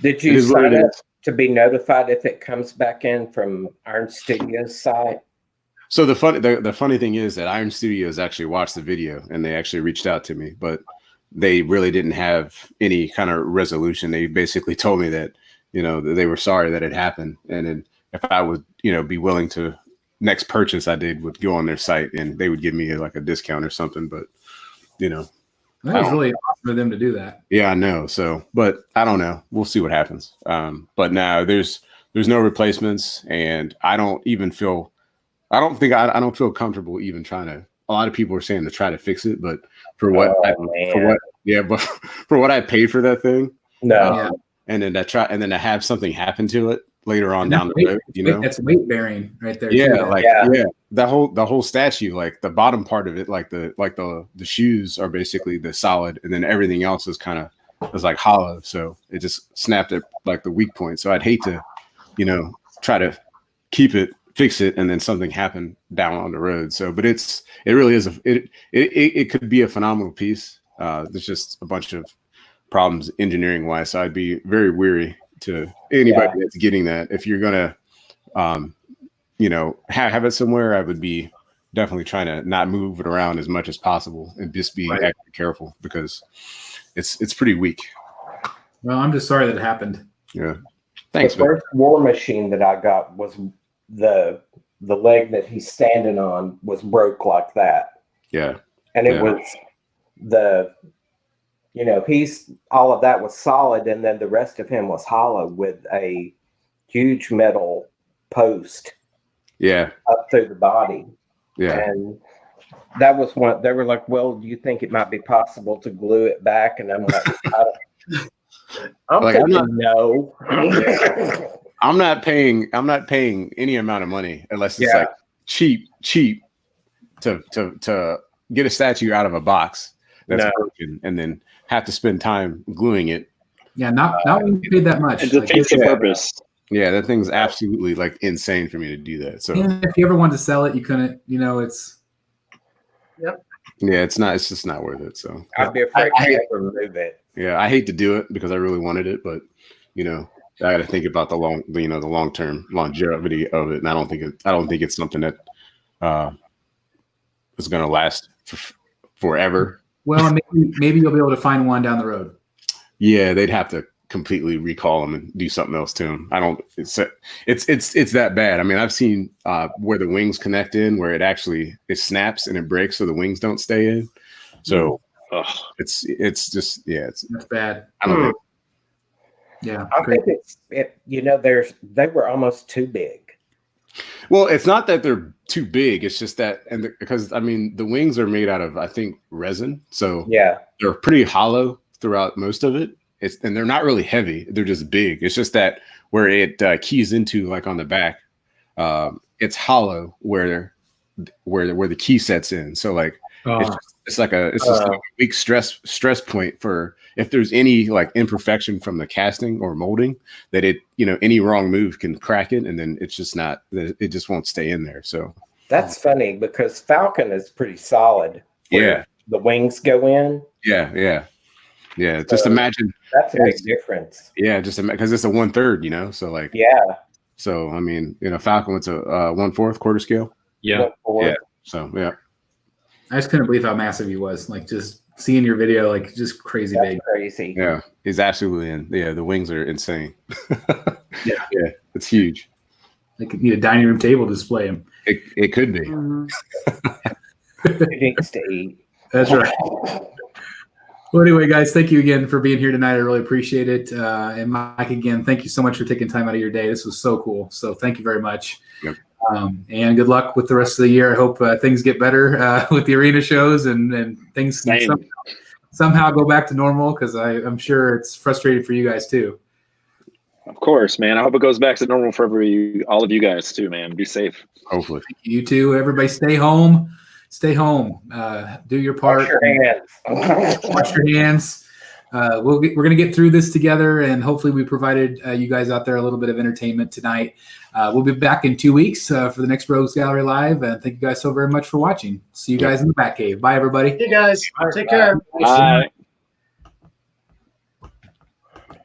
E: Did you sign up to be notified if it comes back in from Iron Studios site?
G: So the funny thing is that Iron Studios actually watched the video and they actually reached out to me, but they really didn't have any kind of resolution. They basically told me that, you know, that they were sorry that it happened, and then if I would, you know, be willing to, next purchase I did would go on their site and they would give me like a discount or something. But, you know,
A: that was really awesome of them to do that.
G: Yeah, I know. So, but I don't know. We'll see what happens. But now there's no replacements, and I don't feel comfortable even trying to. A lot of people are saying to try to fix it, but for what I paid for that thing, and then to have something happen to it later on down the road, you know,
A: that's weight bearing right there.
G: Yeah, the whole statue, like the bottom part of it, like the shoes are basically the solid, and then everything else is like hollow, so it just snapped at like the weak point. So I'd hate to, you know, try to fix it, and then something happened down on the road. So, but it really is it could be a phenomenal piece. There's just a bunch of problems engineering wise, so I'd be very weary to anybody that's getting that. If you're gonna you know, have it somewhere, I would be definitely trying to not move it around as much as possible and just be extra careful, because it's pretty weak.
A: Well, I'm just sorry that it happened.
G: Yeah. Thanks.
E: The first War Machine that I got was the leg that he's standing on was broke like that.
G: Yeah.
E: And it was all of that was solid, and then the rest of him was hollow with a huge metal post up through the body. Yeah. And that was one. They were like, well, do you think it might be possible to glue it back? And I'm like, no.
G: I'm not paying any amount of money unless it's like cheap to get a statue out of a box that's broken and then have to spend time gluing it.
A: Yeah, not when you paid that much.
B: It defeats the purpose.
G: Yeah, that thing's absolutely like insane for me to do that. So
A: if you ever wanted to sell it, you couldn't. You know, it's.
D: Yep.
G: Yeah, it's just not worth it. So
E: I'd be afraid to remove it.
G: Yeah, I hate to do it because I really wanted it, but you know, I got to think about the long-term longevity of it, and I don't think it's something that is going to last forever.
A: Well, maybe you'll be able to find one down the road.
G: Yeah, they'd have to completely recall them and do something else to them. It's that bad. I mean, I've seen where the wings connect in, where it snaps and it breaks, so the wings don't stay in. So it's
A: that's bad.
G: I don't know.
A: Yeah,
E: I think they were almost too big.
G: Well, it's not that they're too big. It's just that, because I mean, the wings are made out of, I think, resin, so
E: Yeah.
G: they're pretty hollow throughout most of it. And they're not really heavy. They're just big. It's just that where it keys into, like on the back, it's hollow where the key sets in. So like it's just a weak stress point for if there's any like imperfection from the casting or molding, that it, any wrong move can crack it, and then it's just not, it just won't stay in there. So
E: that's funny because Falcon is pretty solid.
G: Yeah,
E: the wings go in.
G: Yeah.
E: So
G: just imagine
E: that's a big difference.
G: Yeah, just because it's a 1/3, so like So I mean, Falcon was a 1/4 quarter scale.
C: Yeah.
G: So yeah.
A: I just couldn't believe how massive he was. Like just seeing your video, like just crazy big.
E: Crazy.
G: Yeah, he's absolutely in. Yeah, the wings are insane.
A: Yeah,
G: it's huge.
A: They could need a dining room table to display him.
G: It could be.
E: He needs to eat.
A: That's right. Well, anyway, guys, thank you again for being here tonight. I really appreciate it. And Mike, again, thank you so much for taking time out of your day. This was so cool. So thank you very much.
G: Yep.
A: And good luck with the rest of the year. I hope things get better with the arena shows and things somehow go back to normal, because I'm sure it's frustrating for you guys too.
B: Of course, man. I hope it goes back to normal for all of you guys too, man. Be safe.
G: Hopefully.
A: You too. Everybody stay home. Stay home. Do your part.
E: Wash your hands.
A: Wash your hands. We're going to get through this together, and hopefully we provided you guys out there a little bit of entertainment tonight. We'll be back in 2 weeks for the next Rogues Gallery Live, and thank you guys so very much for watching. See you guys in the Batcave. Bye, everybody.
D: Hey, guys. Take care.
B: Bye.